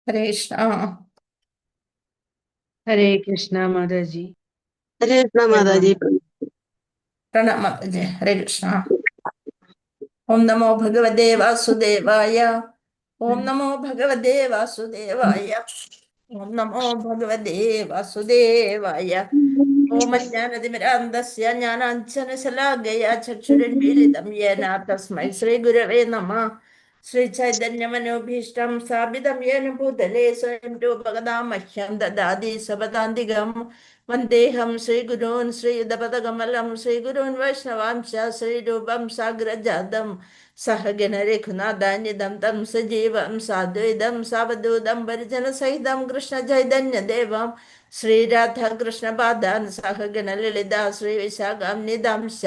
हरे कृष्णा। हरे कृष्णा माता जी। हरे कृष्णा माता जी। प्रणव माता जी। हरे कृष्णा। ओम नमो भगवते वासुदेवाय। ओम नमो भगवते वासुदेवाय। ओम नमो भगवते वासुदेवाय। ओम ज्ञानतिमिरान्धस्य ज्ञानाञ्जनशलाकया चक्षुरुन्मीलितं येन तस्मै श्रीगुरवे नमः। श्रीचैतन्यमनोभीष्टं स्थापितं येन भूतले स्वयं रूपकदा मह्यं ददाति सपदान्तिकम् वन्देऽहं श्रीगुरून् श्रीयुतपदकमलं श्रीगुरून् वैष्णवांश्च श्रीरूपं साग्रजातं सहगण रघुनाथान्वितं तं सजीवं साद्वैतं सावधूतं परिजनसहितं कृष्णचैतन्यदेवं श्रीराधाकृष्णपादान् सहगण ललिता श्रीविशाखान्वितांश्च।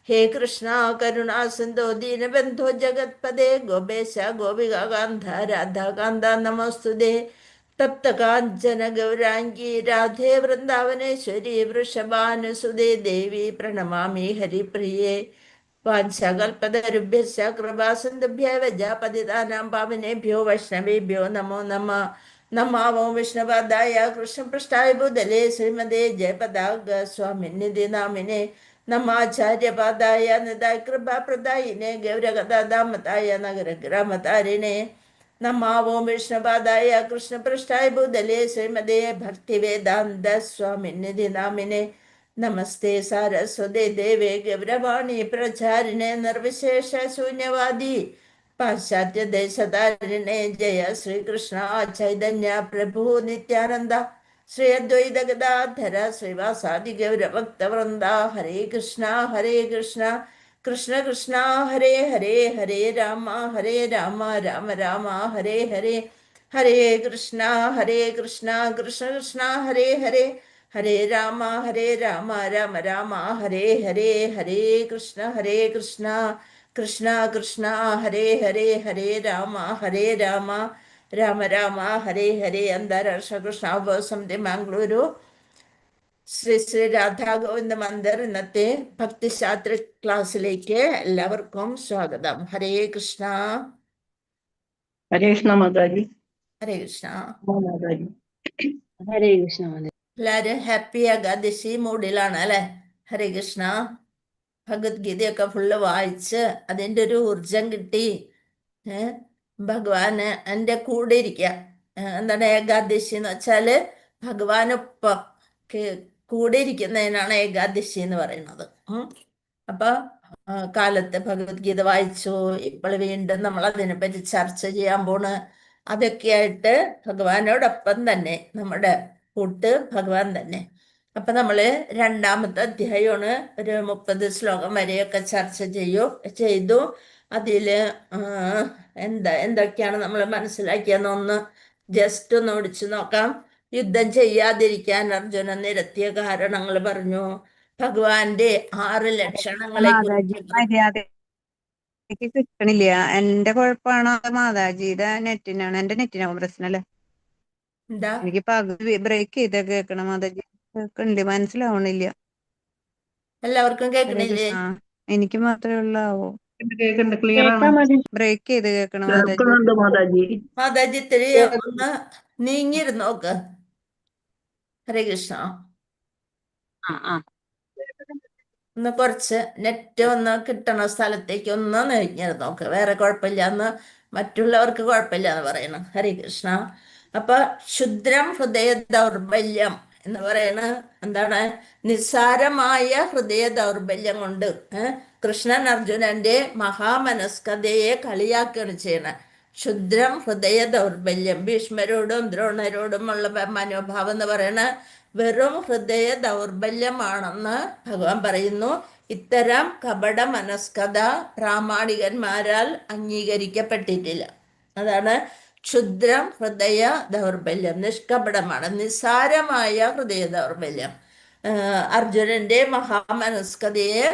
हे कृष्णा करुणा सिन्धो दीनबन्धो जगत्पदे गोपेश गोपिकान्त राधाकान्त नमोऽस्तुते। तप्त काञ्चन गौराङ्गी राधे वृन्दावनेश्वरी वृषभानुसुते देवी प्रणमामि हरिप्रिये। वाञ्छाकल्पतरुभ्यश्च कृपासिन्धुभ्यः पतितानां पावनेभ्यो वैष्णवेभ्यो नमो नमः। नमो विष्णुपादाय कृष्णपृष्ठाय भूतले श्रीमते जयपताक स्वामिनिधि नामिने नमाचार्यपादाय निदाय कृपाप्रदायिने गौरगदामताय नगरग्रामतारिणे नमो विष्णुपादाय कृष्णपृष्ठाय भूतले श्रीमते भक्तिवेदान्त स्वामिनिधि नामिने नमस्ते सारस्वते देवे गौरवाणी प्रचारिणे निर्विशेष शून्यवादी पाश्चात्य देशतारिणे जय श्री कृष्ण चैतन्य प्रभु नित्यानंद श्री अद्वैत गदाधर श्रीवासादि गौर भक्त वृंदा हरे कृष्णा कृष्ण कृष्णा हरे हरे हरे राम राम राम हरे हरे हरे कृष्णा कृष्ण कृष्ण हरे हरे हरे राम राम राम हरे हरे हरे कृष्ण कृष्ण कृष्ण हरे हरे हरे राम राम राम हरे हरे അന്താരാഷ്ട്ര കൃഷ്ണോത്സവം മാംഗ്ലൂരു ശ്രീ ശ്രീ രാധാ ഗോവിന്ദ മന്ദിർ ഇന്നത്തെ ഭക്തിശാസ്ത്ര ക്ലാസ്സിലേക്ക് എല്ലാവർക്കും സ്വാഗതം. ഹരേ കൃഷ്ണ. हरे कृष्णा माता जी। ഹരേ കൃഷ്ണ. माता जी। हरे कृष्णा माता जी। എല്ലാരും ഹാപ്പി ഏകാദശി മൂഡിലാണ് അല്ലെ? ഹരേ കൃഷ്ണ. ഭഗവത്ഗീതയൊക്കെ ഫുള്ള് വായിച്ച് അതിൻ്റെ ഒരു ഊർജം കിട്ടി. ഭഗവാന് എൻ്റെ കൂടെ ഇരിക്കുക. എന്താണ് ഏകാദശി എന്ന് വെച്ചാല് ഭഗവാനൊപ്പം കൂടെ ഇരിക്കുന്നതിനാണ് ഏകാദശി എന്ന് പറയുന്നത്. അപ്പൊ കാലത്ത് ഭഗവത്ഗീത വായിച്ചു. ഇപ്പോൾ വീണ്ടും നമ്മൾ അതിനെപ്പറ്റി ചർച്ച ചെയ്യാൻ പോണ്. അതൊക്കെയായിട്ട് ഭഗവാനോടൊപ്പം തന്നെ നമ്മുടെ കൂട്ട് ഭഗവാൻ തന്നെ. അപ്പൊ നമ്മള് രണ്ടാമത്തെ അധ്യായമാണ്. ഒരു 30 ശ്ലോകം വരെയൊക്കെ ചർച്ച ചെയ്തു. അതില് എന്തൊക്കെയാണ് നമ്മൾ മനസ്സിലാക്കിയെന്നൊന്ന് ജസ്റ്റ് ഒന്ന് ഓടിച്ചു നോക്കാം. യുദ്ധം ചെയ്യാതിരിക്കാൻ അർജുനൻ നിരത്തിയ കാരണങ്ങൾ പറഞ്ഞു. ഭഗവാന്റെ 6 ലക്ഷണങ്ങളെ മാതാജി കുറിച്ച് മര്യാദക്ക് കിട്ടണില്ല. എന്റെ കുഴപ്പമാണോ അതോ മാതാജിയുടെ നെറ്റിനാണ്? എന്റെ നെറ്റിനാവും പ്രശ്നം അല്ലേ? എന്താ എനിക്ക് പകുതി ബ്രേക്ക് ചെയ്ത കേൾക്കണം. മാതാജി കേൾക്കണില്ല, മനസ്സിലാവണില്ല. എല്ലാവർക്കും ഹരേ കേൾക്കണില്ലേ? കൃഷ്ണ. എനിക്ക് മാത്രമേ ഉള്ളാവോ? കേൾക്കുന്നുണ്ട്, ക്ലിയർ ആണ്. കേൾക്കാം മതി. ബ്രേക്ക് ചെയ്ത് കേൾക്കണം മാതാജി. കേൾക്കുന്നുണ്ട് മാതാജി. മാതാജി ഇത്തിരി ഒന്ന് നീങ്ങിയിരുന്നു നോക്ക്. ഹരേ കൃഷ്ണ. ആ ആ ഒന്ന് കുറച്ച് നെറ്റ് ഒന്ന് കിട്ടണ സ്ഥലത്തേക്ക് ഒന്ന് നീങ്ങിയിരുന്നു നോക്ക്. വേറെ കുഴപ്പമില്ല എന്ന്, മറ്റുള്ളവർക്ക് കുഴപ്പമില്ല എന്ന് പറയണം. ഹരേ കൃഷ്ണ. അപ്പൊ ക്ഷുദ്രം ഹൃദയ ദൗർബല്യം എന്ന് പറയണ എന്താണ്? നിസ്സാരമായ ഹൃദയ ദൗർബല്യം കൊണ്ട് കൃഷ്ണൻ അർജുനന്റെ മഹാമനസ്കതയെ കളിയാക്കുകയാണ് ചെയ്യണത്. ക്ഷുദ്രം ഹൃദയ ദൗർബല്യം. ഭീഷ്മരോടും ദ്രോണരോടുമുള്ള മനോഭാവം എന്ന് പറയണ വെറും ഹൃദയ ദൗർബല്യമാണെന്ന് ഭഗവാൻ പറയുന്നു. ഇത്തരം കപട മനസ്കത പ്രാമാണികന്മാരാൽ അംഗീകരിക്കപ്പെട്ടിട്ടില്ല. അതാണ് ക്ഷുദ്രം ഹൃദയ ദൗർബല്യം. നിഷ്കപടമാണ്, നിസ്സാരമായ ഹൃദയ ദൗർബല്യം. അർജുനന്റെ മഹാമനസ്കതയെ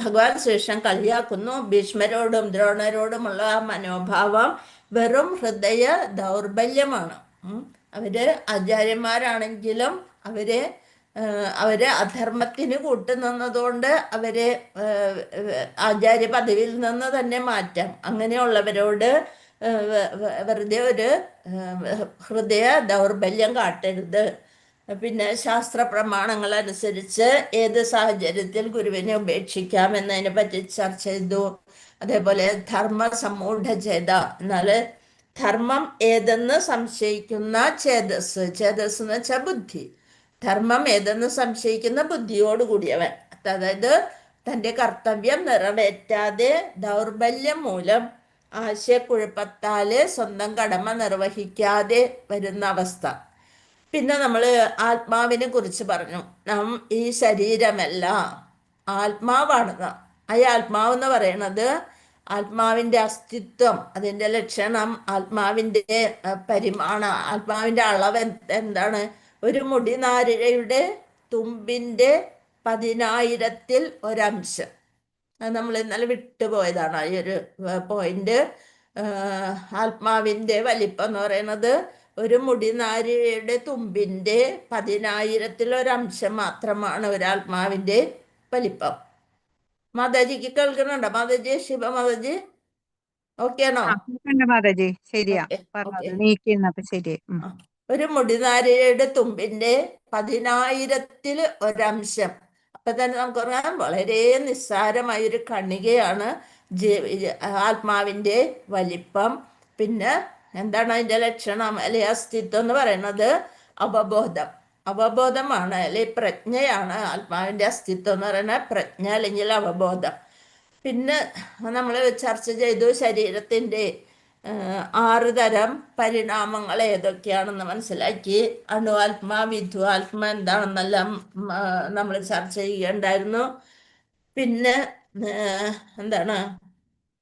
ഭഗവാൻ ശ്രീകൃഷ്ണൻ കളിയാക്കുന്നു. ഭീഷ്മരോടും ദ്രോണരോടുമുള്ള മനോഭാവം വെറും ഹൃദയ ദൗർബല്യമാണ്. അവര് ആചാര്യന്മാരാണെങ്കിലും അവര് അധർമ്മത്തിന് കൂട്ടുനിന്നതുകൊണ്ട് അവരെ ആചാര്യ പദവിയിൽ നിന്ന് തന്നെ മാറ്റാം. അങ്ങനെയുള്ളവരോട് വെറുതെ ഒരു ഹൃദയ ദൗർബല്യം കാട്ടരുത്. പിന്നെ ശാസ്ത്ര പ്രമാണങ്ങൾ അനുസരിച്ച് ഏത് സാഹചര്യത്തിൽ ഗുരുവിനെ ഉപേക്ഷിക്കാം എന്നതിനെ പറ്റി ചർച്ച ചെയ്തു. അതേപോലെ ധർമ്മ സമൂഢചേത, എന്നാല് ധർമ്മം ഏതെന്ന് സംശയിക്കുന്ന ചേതസ്, ചേതസ് എന്ന് വെച്ചാൽ ബുദ്ധി, ധർമ്മം ഏതെന്ന് സംശയിക്കുന്ന ബുദ്ധിയോടുകൂടിയവൻ, അതായത് തൻ്റെ കർത്തവ്യം നിറവേറ്റാതെ ദൗർബല്യം മൂലം ആശയക്കുഴപ്പത്താല് സ്വന്തം കടമ നിർവഹിക്കാതെ വരുന്ന അവസ്ഥ. പിന്നെ നമ്മൾ ആത്മാവിനെ കുറിച്ച് പറഞ്ഞു. നാം ഈ ശരീരമല്ല, ആത്മാവാണ്. ആ ആത്മാവെന്ന് പറയണത് ആത്മാവിൻ്റെ അസ്തിത്വം, അതിൻ്റെ ലക്ഷണം, ആത്മാവിൻ്റെ പരിമാണം, ആത്മാവിൻ്റെ അളവ് എന്താണ്? ഒരു മുടിനാരിഴയുടെ തുമ്പിൻ്റെ 10,000-ൽ ഒരംശം. അത് നമ്മൾ ഇന്നലെ വിട്ടുപോയതാണ് ഈ ഒരു പോയിന്റ്. ആത്മാവിൻ്റെ വലിപ്പം എന്ന് പറയുന്നത് ഒരു മുടിനാരിഴയുടെ തുമ്പിൻ്റെ 10,000-ൽ ഒരംശം മാത്രമാണ് ഒരാത്മാവിൻ്റെ വലിപ്പം. മാതാജിക്ക് കേൾക്കുന്നുണ്ടോ? മാതാജി, ശിവ മാതാജി ഓക്കെ ആണോ? മാതാജി ശരിയാ ഓക്കെ ഓക്കെ. പറഞ്ഞത്, നീക്കിയിരുന്നപ്പോ ശരി. ഒരു മുടിനാരിഴയുടെ തുമ്പിൻ്റെ 10,000-ൽ ഒരംശം. അപ്പൊ തന്നെ നമുക്ക് പറയാം വളരെ നിസ്സാരമായ ഒരു കണികയാണ് ആത്മാവിൻ്റെ വലിപ്പം. പിന്നെ എന്താണ് അതിൻ്റെ ലക്ഷണം അല്ലെ അസ്തിത്വം എന്ന് പറയുന്നത്? അവബോധം. അവബോധമാണ് അല്ലെ പ്രജ്ഞയാണ് ആത്മാവിൻ്റെ അസ്തിത്വം എന്ന് പറയുന്നത്, പ്രജ്ഞ അല്ലെങ്കിൽ അവബോധം. പിന്നെ നമ്മൾ ചർച്ച ചെയ്തു ശരീരത്തിൻ്റെ 6 തരം പരിണാമങ്ങൾ ഏതൊക്കെയാണെന്ന് മനസ്സിലാക്കി. അണുആത്മ, വിധുആത്മ എന്താണെന്നെല്ലാം നമ്മൾ ചർച്ച ചെയ്യുകയുണ്ടായിരുന്നു. പിന്നെ എന്താണ്,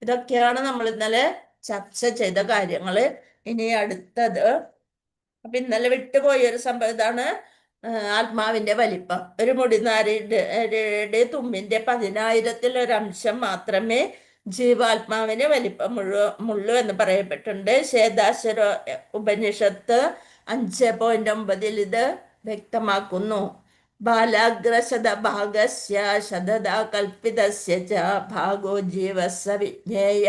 ഇതൊക്കെയാണ് നമ്മൾ ഇന്നലെ ചർച്ച ചെയ്ത കാര്യങ്ങൾ. ഇനി അടുത്തത്, അപ്പൊ ഇന്നലെ വിട്ടുപോയൊരു സംഭവം ഇതാണ്, ആത്മാവിൻ്റെ വലിപ്പം. ഒരു മുടിനാരിയുടെ തുമ്പിൻ്റെ 10,000-ൽ ഒരംശം മാത്രമേ ജീവാത്മാവിന് വലിപ്പമുള്ളൂ എന്ന് പറയപ്പെട്ടിട്ടുണ്ട്. ശ്വേതാശ്വര ഉപനിഷത്ത് 5.9 ഇത് വ്യക്തമാക്കുന്നു. ബാലാഗ്രശത ഭാഗസ്യ ശതദ കൽപ്പിതസ്യ ച ഭാഗോ ജീവസ്സ വിജ്ഞേയ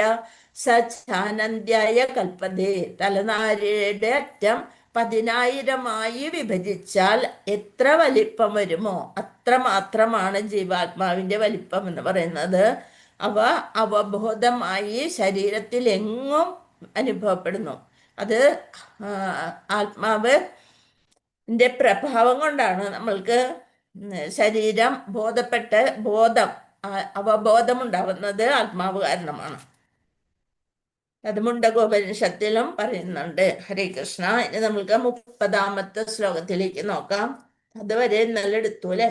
സച്ചാനന്ദ്യായ കൽപ്പതേ. തലനാരിഴയുടെ അറ്റം 10,000-ആയി വിഭജിച്ചാൽ എത്ര വലിപ്പം വരുമോ അത്ര മാത്രമാണ് ജീവാത്മാവിൻ്റെ വലിപ്പം എന്ന് പറയുന്നത്. അവ അവബോധമായി ശരീരത്തിൽ എങ്ങും അനുഭവപ്പെടുന്നു. അത് ആത്മാവിൻ്റെ പ്രഭാവം കൊണ്ടാണ് നമ്മൾക്ക് ശരീരം അവബോധം ഉണ്ടാവുന്നത് ആത്മാവ് കാരണമാണ്. അത് മുണ്ടകോപനിഷത്തിലും പറയുന്നുണ്ട്. ഹരേ കൃഷ്ണ. ഇനി നമ്മൾക്ക് 30-ാമത്തെ ശ്ലോകത്തിലേക്ക് നോക്കാം. അതുവരെ നല്ല എടുത്തു അല്ലെ.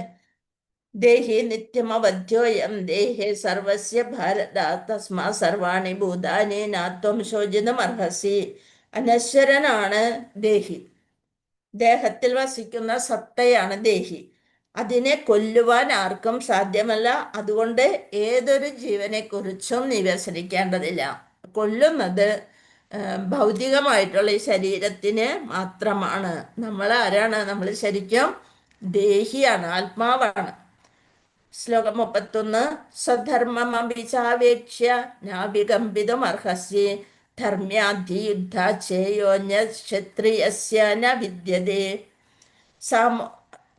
ദേഹി നിത്യമവധ്യോയം ദേഹേ സർവസ്യ ഭാരത തസ്മാ സർവാണി ഭൂതാനി നാത്വം ശോചിതമർഹസി. അനശ്വരനാണ് ദേഹി, ദേഹത്തിൽ വസിക്കുന്ന സത്തയാണ് ദേഹി. അതിനെ കൊല്ലുവാൻ ആർക്കും സാധ്യമല്ല. അതുകൊണ്ട് ഏതൊരു ജീവനെ കുറിച്ചും നീ വ്യസനിക്കേണ്ടതില്ല. കൊല്ലുന്നത് ഭൗതികമായിട്ടുള്ള ഈ ശരീരത്തിന് മാത്രമാണ്. നമ്മൾ ആരാണ്? നമ്മൾ ശരിക്കും ദേഹിയാണ്, ആത്മാവാണ്. ശ്ലോകം 31. സ്വധർമ്മമഭിചാവേക്ഷ്യ നാവികമ്പിതും അർഹസി ധർമ്മ്യാധിയുദ്ധാചേയോന്യ ക്ഷത്രിയസ്യ ന വിദ്യതേ.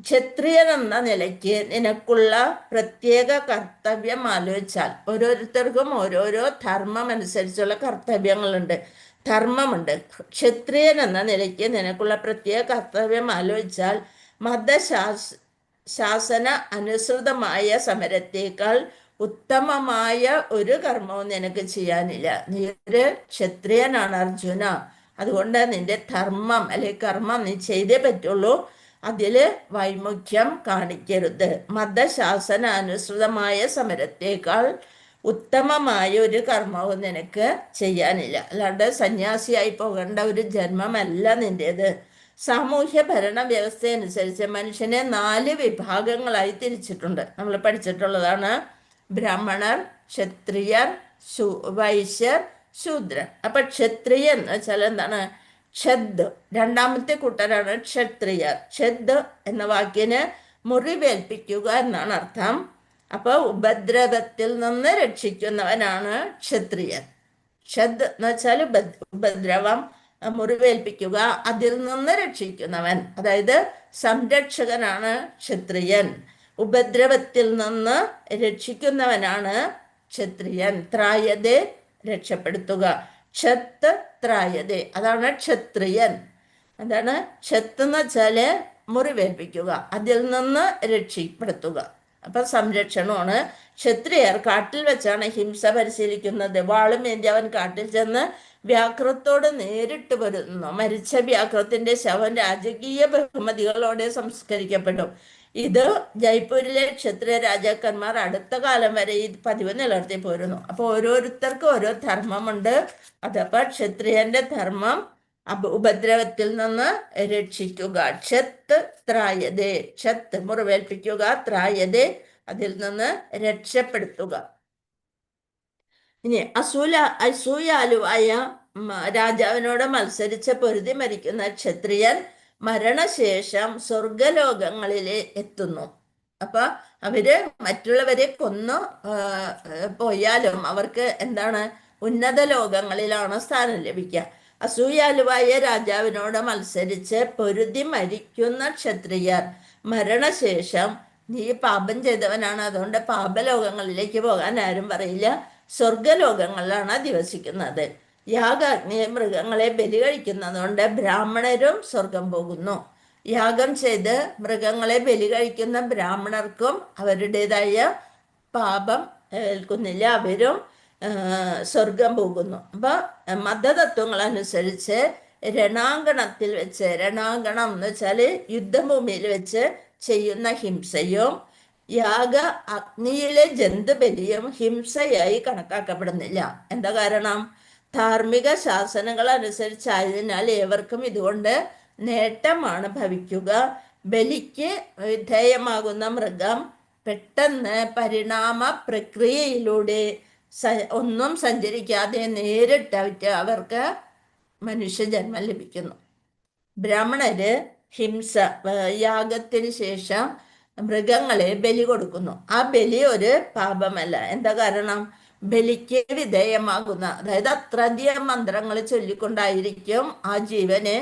ക്ഷത്രിയൻ എന്ന നിലയ്ക്ക് നിനക്കുള്ള പ്രത്യേക കർത്തവ്യം ആലോചിച്ചാൽ, ഓരോരുത്തർക്കും ഓരോരോ ധർമ്മം അനുസരിച്ചുള്ള കർത്തവ്യങ്ങളുണ്ട്, ധർമ്മമുണ്ട്. ക്ഷത്രിയൻ എന്ന നിലയ്ക്ക് നിനക്കുള്ള പ്രത്യേക കർത്തവ്യം ആലോചിച്ചാൽ മതശാസന അനുസൃതമായ സമരത്തേക്കാൾ ഉത്തമമായ ഒരു കർമ്മവും നിനക്ക് ചെയ്യാനില്ല. നീ ഒരു ക്ഷത്രിയനാണ് അർജുന. അതുകൊണ്ട് നിന്റെ ധർമ്മം അല്ലെങ്കിൽ കർമ്മം നീ ചെയ്തേ പറ്റുള്ളൂ. അതിൽ വൈമുഖ്യം കാണിക്കരുത്. മതശാസന അനുസൃതമായ സമരത്തേക്കാൾ ഉത്തമമായ ഒരു കർമ്മവും നിനക്ക് ചെയ്യാനില്ല. അല്ലാണ്ട് സന്യാസിയായി പോകേണ്ട ഒരു ജന്മമല്ല നിൻ്റേത്. സാമൂഹ്യ ഭരണ വ്യവസ്ഥ അനുസരിച്ച് മനുഷ്യനെ 4 വിഭാഗങ്ങളായി തിരിച്ചിട്ടുണ്ട്. നമ്മൾ പഠിച്ചിട്ടുള്ളതാണ്. ബ്രാഹ്മണർ, ക്ഷത്രിയർ, വൈശ്യർ, ശൂദ്രൻ. അപ്പൊ ക്ഷത്രിയൻ എന്ന് വെച്ചാൽ എന്താണ്? ക്ഷദ്, രണ്ടാമത്തെ കൂട്ടരാണ് ക്ഷത്രിയർ. ക്ഷദ് എന്ന വാക്കിന് മുറിവേൽപ്പിക്കുക എന്നാണ് അർത്ഥം. അപ്പൊ ഉപദ്രവത്തിൽ നിന്ന് രക്ഷിക്കുന്നവനാണ് ക്ഷത്രിയൻ. ഷദ് എന്ന് വെച്ചാൽ ഉപദ്രവം, മുറിവേൽപ്പിക്കുക, അതിൽ നിന്ന് രക്ഷിക്കുന്നവൻ, അതായത് സംരക്ഷകനാണ് ക്ഷത്രിയൻ. ഉപദ്രവത്തിൽ നിന്ന് രക്ഷിക്കുന്നവനാണ് ക്ഷത്രിയൻ. ത്രായതെ രക്ഷപ്പെടുത്തുക. ക്ഷത്ത് ത്രായതെ, അതാണ് ക്ഷത്രിയൻ. എന്താണ് ക്ഷത്ത് എന്ന് വെച്ചാല് മുറിവേൽപ്പിക്കുക, അതിൽ നിന്ന് രക്ഷപ്പെടുത്തുക. അപ്പൊ സംരക്ഷണമാണ്. ക്ഷത്രിയർ കാട്ടിൽ വെച്ചാണ് ഹിംസ പരിശീലിക്കുന്നത്. വാളുമേന്തി അവൻ കാട്ടിൽ ചെന്ന് വ്യാഘ്രത്തോട് നേരിട്ട് പൊരുതുന്നു. മരിച്ച വ്യാഘ്രത്തിന്റെ ശവം രാജകീയ ബഹുമതികളോടെ സംസ്കരിക്കപ്പെട്ടു. ഇത് ജയ്പൂരിലെ ക്ഷത്രിയ രാജാക്കന്മാർ അടുത്ത കാലം വരെ ഈ പതിവ് നിലനിർത്തി പോരുന്നു. അപ്പൊ ഓരോരുത്തർക്കും ഓരോ ധർമ്മമുണ്ട്. അതപ്പോ ക്ഷത്രിയന്റെ ധർമ്മം ഉപദ്രവത്തിൽ നിന്ന് രക്ഷിക്കുക. ക്ഷത്ത് ത്രായതേ, ക്ഷത്ത് മുറിവേൽപ്പിക്കുക, ത്രായതേ അതിൽ നിന്ന് രക്ഷപ്പെടുത്തുക. ഇനി അസൂയാലുവായ രാജാവിനോട് മത്സരിച്ച് പൊരുതി മരിക്കുന്ന ക്ഷത്രിയൻ മരണശേഷം സ്വർഗലോകങ്ങളിലെ എത്തുന്നു. അപ്പൊ അവര് മറ്റുള്ളവരെ കൊന്നു പോയാലും അവർക്ക് എന്താണ് ഉന്നത ലോകങ്ങളിലാണ് സ്ഥാനം ലഭിക്കുക. അസൂയാലുവായ രാജാവിനോട് മത്സരിച്ച് പൊരുതി മരിക്കുന്ന ക്ഷത്രിയർ മരണശേഷം, നീ പാപം ചെയ്തവനാണ്, അതുകൊണ്ട് പാപലോകങ്ങളിലേക്ക് പോകാൻ ആരും പറയില്ല, സ്വർഗലോകങ്ങളിലാണ് അധിവസിക്കുന്നത്. യാഗാഗ്നിയെ മൃഗങ്ങളെ ബലി കഴിക്കുന്നതുകൊണ്ട് ബ്രാഹ്മണരും സ്വർഗം പോകുന്നു. യാഗം ചെയ്ത് മൃഗങ്ങളെ ബലി കഴിക്കുന്ന ബ്രാഹ്മണർക്കും അവരുടേതായ പാപം ഏൽക്കുന്നില്ല, അവരും സ്വർഗം പോകുന്നു. അപ്പൊ മതതത്വങ്ങൾ അനുസരിച്ച് രണാങ്കണത്തിൽ വെച്ച്, രണാങ്കണം എന്ന് വെച്ചാല് യുദ്ധഭൂമിയിൽ വെച്ച് ചെയ്യുന്ന ഹിംസയും യാഗ അഗ്നിയിലെ ജന്തുബലിയും ഹിംസയായി കണക്കാക്കപ്പെടുന്നില്ല. എന്താ കാരണം? ധാർമ്മിക ശാസനങ്ങൾ അനുസരിച്ചായതിനാൽ ഏവർക്കും ഇതുകൊണ്ട് നേട്ടമാണ് ഭവിക്കുക. ബലിക്ക് വിധേയമാകുന്ന മൃഗം പെട്ടെന്ന് പരിണാമ പ്രക്രിയയിലൂടെ ഒന്നും സഞ്ചരിക്കാതെ നേരിട്ട് അവർക്ക് മനുഷ്യജന്മം ലഭിക്കുന്നു. ബ്രാഹ്മണര് ഹിംസ യാഗത്തിന് ശേഷം മൃഗങ്ങളെ ബലി കൊടുക്കുന്നു. ആ ബലി ഒരു പാപമല്ല. എന്താ കാരണം? ബലിക്ക് വിധേയമാകുന്ന, അതായത് അത്രയധികം മന്ത്രങ്ങൾ ചൊല്ലിക്കൊണ്ടായിരിക്കും ആ ജീവന്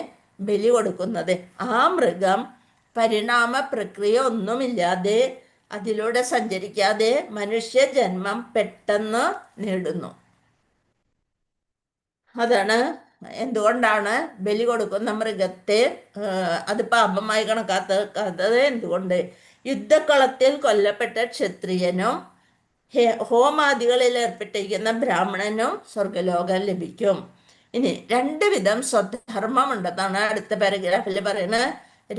ബലി കൊടുക്കുന്നത്. ആ മൃഗം പരിണാമ പ്രക്രിയ ഒന്നുമില്ലാതെ, അതിലൂടെ സഞ്ചരിക്കാതെ മനുഷ്യജന്മം പെട്ടെന്ന് നേടുന്നു. അതാണ് എന്തുകൊണ്ടാണ് ബലി കൊടുക്കുന്ന മൃഗത്തെ അത് പാപമായി കണക്കാക്കാത്തത്? എന്തുകൊണ്ട്? യുദ്ധക്കളത്തിൽ കൊല്ലപ്പെട്ട ക്ഷത്രിയനും ഹോമാദികളിൽ ഏർപ്പെട്ടിരിക്കുന്ന ബ്രാഹ്മണനും സ്വർഗലോകം ലഭിക്കും. ഇനി 2 വിധം സ്വധർമ്മം ഉണ്ടെന്നാണ് അടുത്ത പാരഗ്രാഫിൽ പറയുന്നത്.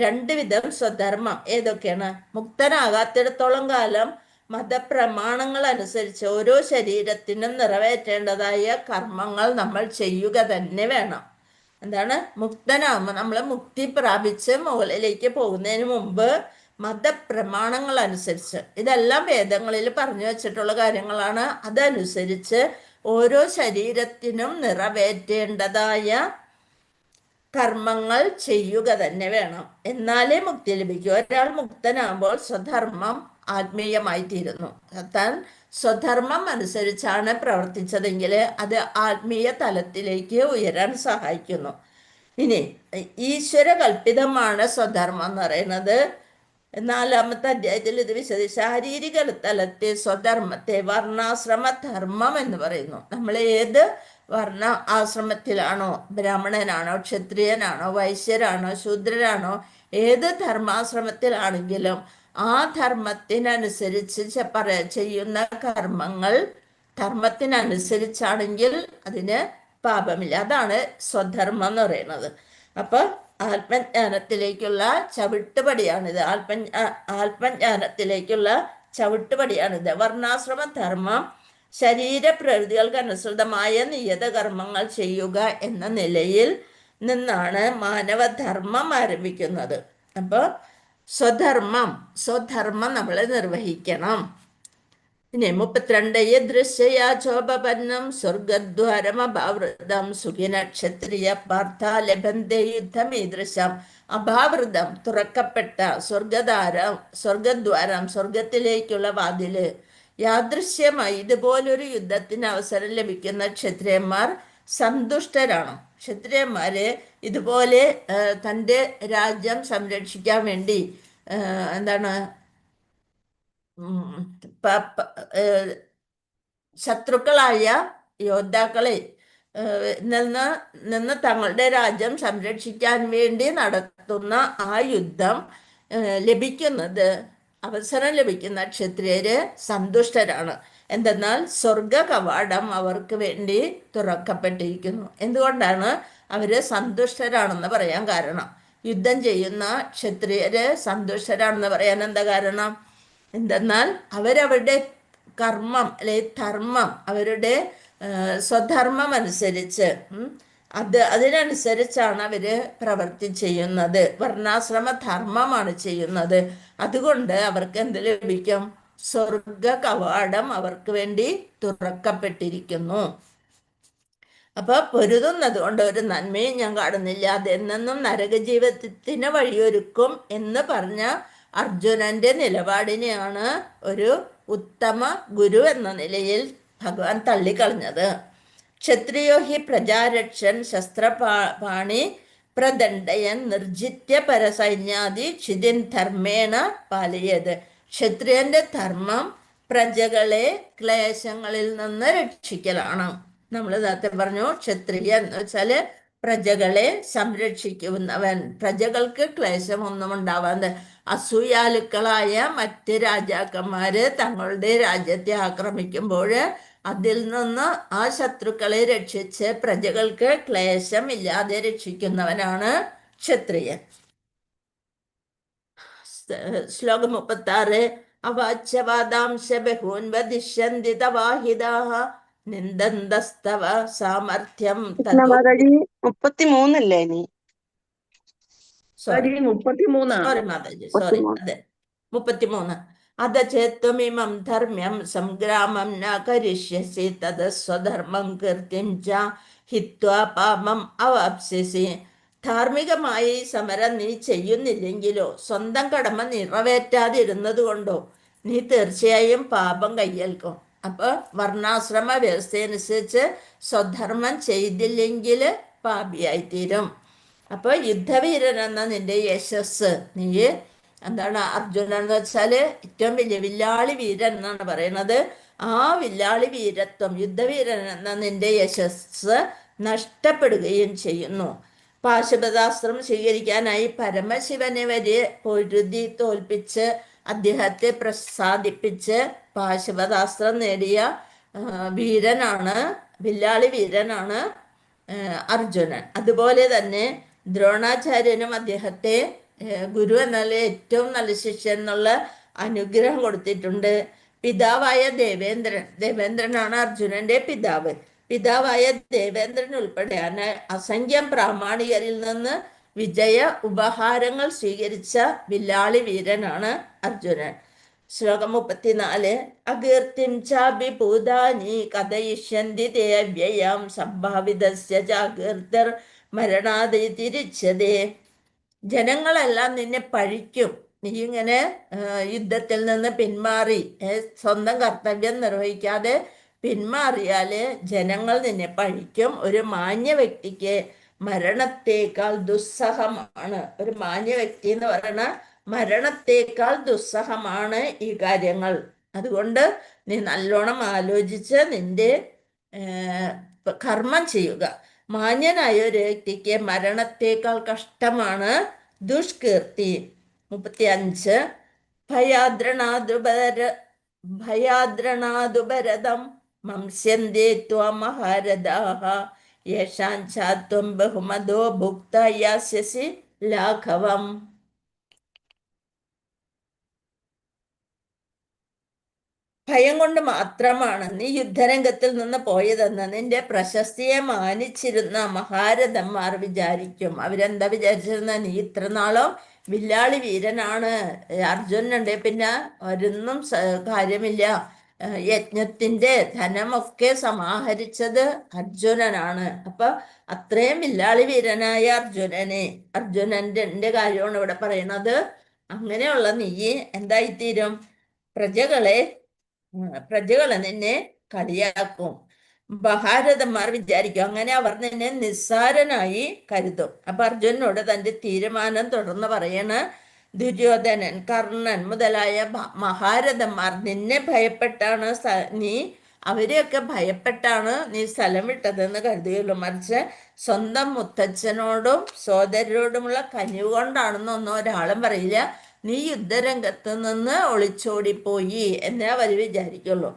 2 വിധം സ്വധർമ്മം ഏതൊക്കെയാണ്? മുക്തനാകാത്തിടത്തോളം കാലം മതപ്രമാണങ്ങൾ അനുസരിച്ച് ഓരോ ശരീരത്തിനും നിറവേറ്റേണ്ടതായ കർമ്മങ്ങൾ നമ്മൾ ചെയ്യുക തന്നെ വേണം. എന്താണ്? മുക്തനാകുമ്പോൾ, നമ്മൾ മുക്തി പ്രാപിച്ച് മുകളിലേക്ക് പോകുന്നതിന് മുമ്പ് മതപ്രമാണങ്ങൾ അനുസരിച്ച്, ഇതെല്ലാം വേദങ്ങളിൽ പറഞ്ഞു വെച്ചിട്ടുള്ള കാര്യങ്ങളാണ്, അതനുസരിച്ച് ഓരോ ശരീരത്തിനും നിറവേറ്റേണ്ടതായ കർമ്മങ്ങൾ ചെയ്യുക തന്നെ വേണം. എന്നാലേ മുക്തി ലഭിക്കൂ. ഒരാൾ മുക്തനാകുമ്പോൾ സ്വധർമ്മം ആത്മീയമായി തീരുന്നു. താൻ സ്വധർമ്മം അനുസരിച്ചാണ് പ്രവർത്തിച്ചതെങ്കിൽ അത് ആത്മീയ തലത്തിലേക്ക് ഉയരാൻ സഹായിക്കുന്നു. ഇനി ഈശ്വര കൽപ്പിതമാണ് സ്വധർമ്മം എന്ന് പറയുന്നത്. 4-ാമത്തെ അധ്യായത്തിൽ ഇത് ശാരീരിക തലത്തെ സ്വധർമ്മത്തെ വർണ്ണാശ്രമ ധർമ്മം എന്ന് പറയുന്നു. നമ്മൾ ഏത് വർണ്ണ ആശ്രമത്തിലാണോ, ബ്രാഹ്മണനാണോ, ക്ഷത്രിയനാണോ, വൈശ്യരാണോ, ശൂദ്രരാണോ, ഏത് ധർമാശ്രമത്തിലാണെങ്കിലും ആ ധർമ്മത്തിനനുസരിച്ച് ചെയ്യുന്ന കർമ്മങ്ങൾ ധർമ്മത്തിനനുസരിച്ചാണെങ്കിൽ അതിന് പാപമില്ല. അതാണ് സ്വധർമ്മം എന്ന് പറയുന്നത്. അപ്പൊ ആത്മജ്ഞാനത്തിലേക്കുള്ള ചവിട്ടുപടിയാണിത്. ആത്മജ്ഞാനത്തിലേക്കുള്ള ചവിട്ടുപടിയാണിത്. വർണ്ണാശ്രമ ധർമ്മം ശരീരപ്രകൃതികൾക്ക് അനുസൃതമായ നിയത കർമ്മങ്ങൾ ചെയ്യുക എന്ന നിലയിൽ നിന്നാണ് മാനവധർമ്മം ആരംഭിക്കുന്നത്. അപ്പോൾ സ്വധർമ്മം നമ്മൾ നിർവഹിക്കണം. ഇനി 32 യദൃശ്യയാചോപന്നം സ്വർഗദ്വാരമഭാവൃതം സുഖിന ക്ഷത്രിയ പാർത്ഥ ലഭന്തേ യുദ്ധമീദൃശം. അഭാവൃതം തുറക്കപ്പെട്ട സ്വർഗദ്വാരം, സ്വർഗത്തിലേക്കുള്ള വാതില്. യാദൃശ്യമായി ഇതുപോലൊരു യുദ്ധത്തിന് അവസരം ലഭിക്കുന്ന ക്ഷത്രിയന്മാർ സന്തുഷ്ടരാണ്. ക്ഷത്രിയന്മാര് ഇതുപോലെ തൻ്റെ രാജ്യം സംരക്ഷിക്കാൻ വേണ്ടി എന്താണ് ശത്രുക്കളായ യോദ്ധാക്കളെ നിന്ന് തങ്ങളുടെ രാജ്യം സംരക്ഷിക്കാൻ വേണ്ടി നടത്തുന്ന ആ യുദ്ധം ലഭിക്കുന്നത് അവസരം ലഭിക്കുന്ന ക്ഷത്രിയര് സന്തുഷ്ടരാണ്. എന്തെന്നാൽ സ്വർഗ കവാടം അവർക്ക് വേണ്ടി തുറക്കപ്പെട്ടിരിക്കുന്നു. എന്തുകൊണ്ടാണ് അവര് സന്തുഷ്ടരാണെന്ന് പറയാൻ കാരണം? യുദ്ധം ചെയ്യുന്ന ക്ഷത്രിയര് സന്തുഷ്ടരാണെന്ന് പറയാൻ എന്താ കാരണം? എന്തെന്നാൽ അവരവരുടെ കർമ്മം അല്ലെ ധർമ്മം, അവരുടെ സ്വധർമ്മം അനുസരിച്ച് അതിനനുസരിച്ചാണ് അവര് പ്രവൃത്തി ചെയ്യുന്നത്. വർണ്ണാശ്രമ ധർമ്മമാണ് ചെയ്യുന്നത്. അതുകൊണ്ട് അവർക്ക് എന്ത് ലഭിക്കും? സ്വർഗ കവാടം അവർക്ക് വേണ്ടി തുറക്കപ്പെട്ടിരിക്കുന്നു. അപ്പൊ പൊരുതുന്നത് കൊണ്ട് ഒരു നന്മയും ഞാൻ കാണുന്നില്ല, അതെന്നും നരകജീവിതത്തിന് വഴിയൊരുക്കും എന്ന് പറഞ്ഞ അർജുനന്റെ നിലപാടിനെയാണ് ഒരു ഉത്തമ ഗുരു എന്ന നിലയിൽ ഭഗവാൻ തള്ളിക്കളഞ്ഞത്. ക്ഷത്രിയോ ഹി പ്രജാരക്ഷൻ ശസ്ത്രപാണി പ്രദണ്ഡയൻ നിർജിത്യ പരസൈന്യാദി ക്ഷിതിൻ ധർമ്മേണ പാലയത്. ക്ഷത്രിയന്റെ ധർമ്മം പ്രജകളെ ക്ലേശങ്ങളിൽ നിന്ന് രക്ഷിക്കലാണ്. നമ്മൾ നേരത്തെ പറഞ്ഞു, ക്ഷത്രിയൻ എന്ന് വെച്ചാല് പ്രജകളെ സംരക്ഷിക്കുന്നവൻ. പ്രജകൾക്ക് ക്ലേശമൊന്നും ഉണ്ടാവാതെ അസൂയാലുക്കളായ മറ്റ് രാജാക്കന്മാര് തങ്ങളുടെ രാജ്യത്തെ ആക്രമിക്കുമ്പോൾ അതിൽ നിന്ന് ആ ശത്രുക്കളെ രക്ഷിച്ച് പ്രജകൾക്ക് ക്ലേശം ഇല്ലാതെ രക്ഷിക്കുന്നവനാണ് ക്ഷത്രിയൻ. ശ്ലോകം 36. അവാച്യവാദാംശ ബഹൂൻ വദിഷ്യന്തി തവാഹിതാഃ നിന്ദന്തസ്തവ സാമർത്ഥ്യം തതോ. മാതാജി 33 ഇനി? സോറി 33. സോറി മാതാജി, സോറി, അതെ 33. അധചേത്വമിമം ധർമ്മ്യം സംഗ്രാമം ന കരിഷ്യസി തത് സ്വധർമ്മം കീർത്തിം ച ഹിത്വാ പാപം അവാപ്സ്യസി. ധാർമ്മികമായി സമരം നീ ചെയ്യുന്നില്ലെങ്കിലോ സ്വന്തം കടമ നിറവേറ്റാതിരുന്നത് കൊണ്ടോ നീ തീർച്ചയായും പാപം കയ്യേൽക്കും. അപ്പൊ വർണ്ണാശ്രമ വ്യവസ്ഥയനുസരിച്ച് സ്വധർമ്മം ചെയ്തില്ലെങ്കിൽ പാപിയായിത്തീരും. അപ്പൊ യുദ്ധവീരൻ എന്ന നിന്റെ യശസ് നീ എന്താണ്? അർജുനൻ എന്ന് വെച്ചാല് ഏറ്റവും വലിയ വില്ലാളി വീരൻ എന്നാണ് പറയുന്നത്. ആ വില്ലാളി വീരത്വം, യുദ്ധവീരൻ എന്ന നിന്റെ യശസ് നഷ്ടപ്പെടുകയും ചെയ്യുന്നു. പാശുപതാസ്ത്രം സ്വീകരിക്കാനായി പരമശിവനെ വരെ പൊരുതി തോൽപ്പിച്ച് അദ്ദേഹത്തെ പ്രസാദിപ്പിച്ച് പാശുപതാസ്ത്രം നേടിയ വീരനാണ്, വില്ലാളി വീരനാണ് അർജുനൻ. അതുപോലെ തന്നെ ദ്രോണാചാര്യനും അദ്ദേഹത്തെ ഗുരു എന്നാൽ ഏറ്റവും നല്ല ശിഷ്യൻ എന്നുള്ള അനുഗ്രഹം കൊടുത്തിട്ടുണ്ട്. പിതാവായ ദേവേന്ദ്രനാണ് അർജുനന്റെ പിതാവ്. പിതാവായ ദേവേന്ദ്രൻ ഉൾപ്പെടെ അസംഖ്യം പ്രാമാണികരിൽ നിന്ന് വിജയ ഉപഹാരങ്ങൾ സ്വീകരിച്ച വില്ലാളി വീരനാണ് അർജുനൻ. ശ്ലോകം 34. അകീർത്തിം ചാഭിഭൂതാനി കഥയിഷ്യന്തി തേ അവ്യയാം സംഭാവിതസ്യ ചാകീർത്തിർ മരണാദി തിരിച്ചതേ. ജനങ്ങളെല്ലാം നിന്നെ പഴിക്കും. നീ ഇങ്ങനെ യുദ്ധത്തിൽ നിന്ന് പിന്മാറി സ്വന്തം കർത്തവ്യം നിർവഹിക്കാതെ പിന്മാറിയാല് ജനങ്ങൾ നിന്നെ പഴിക്കും. ഒരു മാന്യ വ്യക്തിക്ക് മരണത്തേക്കാൾ ദുസ്സഹമാണ്, ഒരു മാന്യ വ്യക്തി എന്ന് പറയുന്ന മരണത്തേക്കാൾ ദുസ്സഹമാണ് ഈ കാര്യങ്ങൾ. അതുകൊണ്ട് നീ നല്ലോണം ആലോചിച്ച് നിന്റെ കർമ്മം ചെയ്യുക. മാന്യനായ ഒരു വ്യക്തിക്ക് മരണത്തേക്കാൾ കഷ്ടമാണ് ദുഷ്കീർത്തി. 35. ഭയാദ്രണാദുഭരതം മംസ്യന്തേ ത്വം മഹാരഥാഃ യേഷാം ചാത്വം ബഹുമതോ ഭുക്ത യാസ്യസി ലാഘവം. ഭയം കൊണ്ട് മാത്രമാണ് നീ യുദ്ധരംഗത്തിൽ നിന്ന് പോയതെന്ന് നിന്റെ പ്രശസ്തിയെ മാനിച്ചിരുന്ന മഹാരഥന്മാർ വിചാരിക്കും. അവരെന്താ വിചാരിച്ചിരുന്ന? നീ ഇത്ര നാളും വില്ലാളി വീരനാണ്, അർജുനനുണ്ട്, പിന്നെ ഒരൊന്നും കാര്യമില്ല, യജ്ഞത്തിന്റെ ധനമൊക്കെ സമാഹരിച്ചത് അർജുനനാണ്. അപ്പൊ അത്രയും വില്ലാളി വീരനായ അർജുനന്റെ കാര്യമാണ് ഇവിടെ പറയുന്നത്. അങ്ങനെയുള്ള നീ എന്തായിത്തീരും? പ്രജകളെ പ്രജകൾ നിന്നെ കളിയാക്കും, ഭാരതന്മാർ വിചാരിക്കും, അങ്ങനെ അവർ നിന്നെ നിസ്സാരനായി കരുതും. അപ്പൊ അർജുനനോട് തന്റെ തീരുമാനം തുടർന്ന് പറയണ, ദുര്യോധനൻ, കർണൻ മുതലായ മഹാരഥന്മാർ നിന്നെ ഭയപ്പെട്ടാണ് നീ അവരെയൊക്കെ ഭയപ്പെട്ടാണ് നീ സ്ഥലം വിട്ടതെന്ന് കരുതുകയുള്ളൂ. മറിച്ച് സ്വന്തം മുത്തച്ഛനോടും സോദരരോടുമുള്ള കനിവ് കൊണ്ടാണെന്നൊന്നും ഒരാളും പറയില്ല. നീ യുദ്ധരംഗത്ത് നിന്ന് ഒളിച്ചോടിപ്പോയി എന്നേ അവർ വിചാരിക്കുള്ളൂ.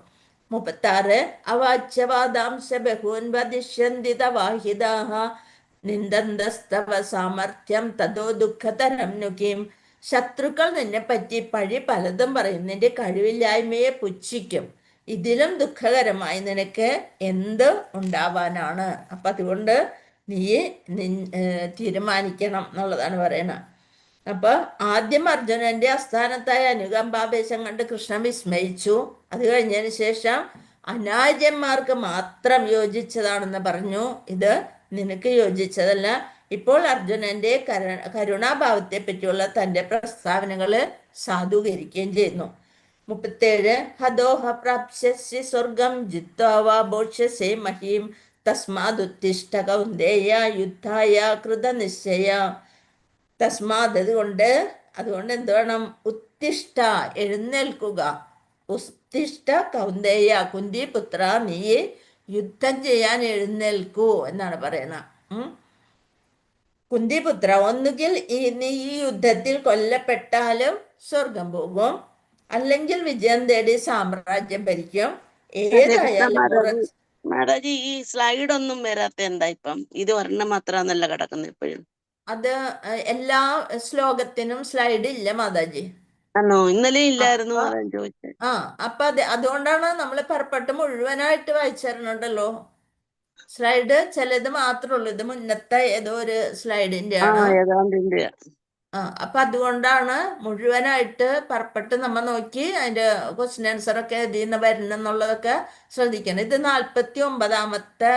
36 അവാച്യവാദാംശ ബഹൂൻ വദിഷ്യന്തി തവാഹിതാഹ നിന്ദന്തസ്തവ സാമർഥ്യം തതോ ദുഃഖതരം നുകിം. ശത്രുക്കൾ നിന്നെ പറ്റി പഴി പലതും പറയും, നിന്റെ കഴിവില്ലായ്മയെ പുച്ഛിക്കും. ഇതിലും ദുഃഖകരമായി നിനക്ക് എന്ത് ഉണ്ടാവാനാണ്? അപ്പം അതുകൊണ്ട് നീ തീരുമാനിക്കണം എന്നുള്ളതാണ് പറയണത്. അപ്പൊ ആദ്യം അർജുനന്റെ അസ്ഥാനത്തായ അനുകമ്പാവേശം കണ്ട് കൃഷ്ണൻ വിസ്മയിച്ചു. അത് കഴിഞ്ഞതിന് ശേഷം അനാര്യന്മാർക്ക് മാത്രം യോജിച്ചതാണെന്ന് പറഞ്ഞു, ഇത് നിനക്ക് യോജിച്ചതല്ല. ഇപ്പോൾ അർജുനന്റെ കരുണാഭാവത്തെ പറ്റിയുള്ള തന്റെ പ്രസ്താവനകള് സാധൂകരിക്കുകയും ചെയ്യുന്നു. 37 ഹതോഹ പ്രാപ്സ്യസി സ്വർഗം ജിത്വാ ഭോക്ഷ്യസേ മഹീം തസ്മാദുത്തിഷ്ഠ കൗന്ദേയ യുദ്ധായ കൃതനിശ്ചയ. തസ്മാത് അതുകൊണ്ട് എന്ത് വേണം? ഉത്തിഷ്ഠ, എഴുന്നേൽക്കുക. ഉത്തിഷ്ഠ കൗന്ദേയ, കുന്തിപുത്ര, നീ യുദ്ധം ചെയ്യാൻ എഴുന്നേൽക്കൂ എന്നാണ് പറയുന്നത്. കുന്തിപുത്ര, ഒന്നുകിൽ നീ ഈ യുദ്ധത്തിൽ കൊല്ലപ്പെട്ടാലും സ്വർഗം പോകും, അല്ലെങ്കിൽ വിജയം തേടി സാമ്രാജ്യം ഭരിക്കും. ഏതായാലും മാതാജി, ഈ സ്ലൈഡ് ഒന്നും വരാത്ത എന്താ ഇപ്പം? ഇത് ഒരെണ്ണം മാത്രമാണല്ല കിടക്കുന്നത് ഇപ്പോഴും. അത് എല്ലാ ശ്ലോകത്തിനും സ്ലൈഡ് ഇല്ല മാതാജി. ആണോ? ഇന്നലെ ഇല്ലായിരുന്നു, അതാണ് ചോദിച്ചത്. അപ്പൊ അതുകൊണ്ടാണ് നമ്മൾ പരപ്പെട്ട് മുഴുവനായിട്ട് വായിച്ചിരുന്നുണ്ടല്ലോ. സ്ലൈഡ് ചിലത് മാത്രമേ ഉള്ളൂ. ഇത് മുന്നത്തെ ഏതോ ഒരു സ്ലൈഡിന്റെ ആണ്. അപ്പൊ അതുകൊണ്ടാണ് മുഴുവനായിട്ട് പരപ്പെട്ട് നമ്മ നോക്കി അതിന്റെ ക്വസ്റ്റ്യൻ ആൻസർ ഒക്കെ ഇതിൽ നിന്ന് വരുന്നെന്നുള്ളതൊക്കെ ശ്രദ്ധിക്കണം. ഇത് 49ാമത്തെ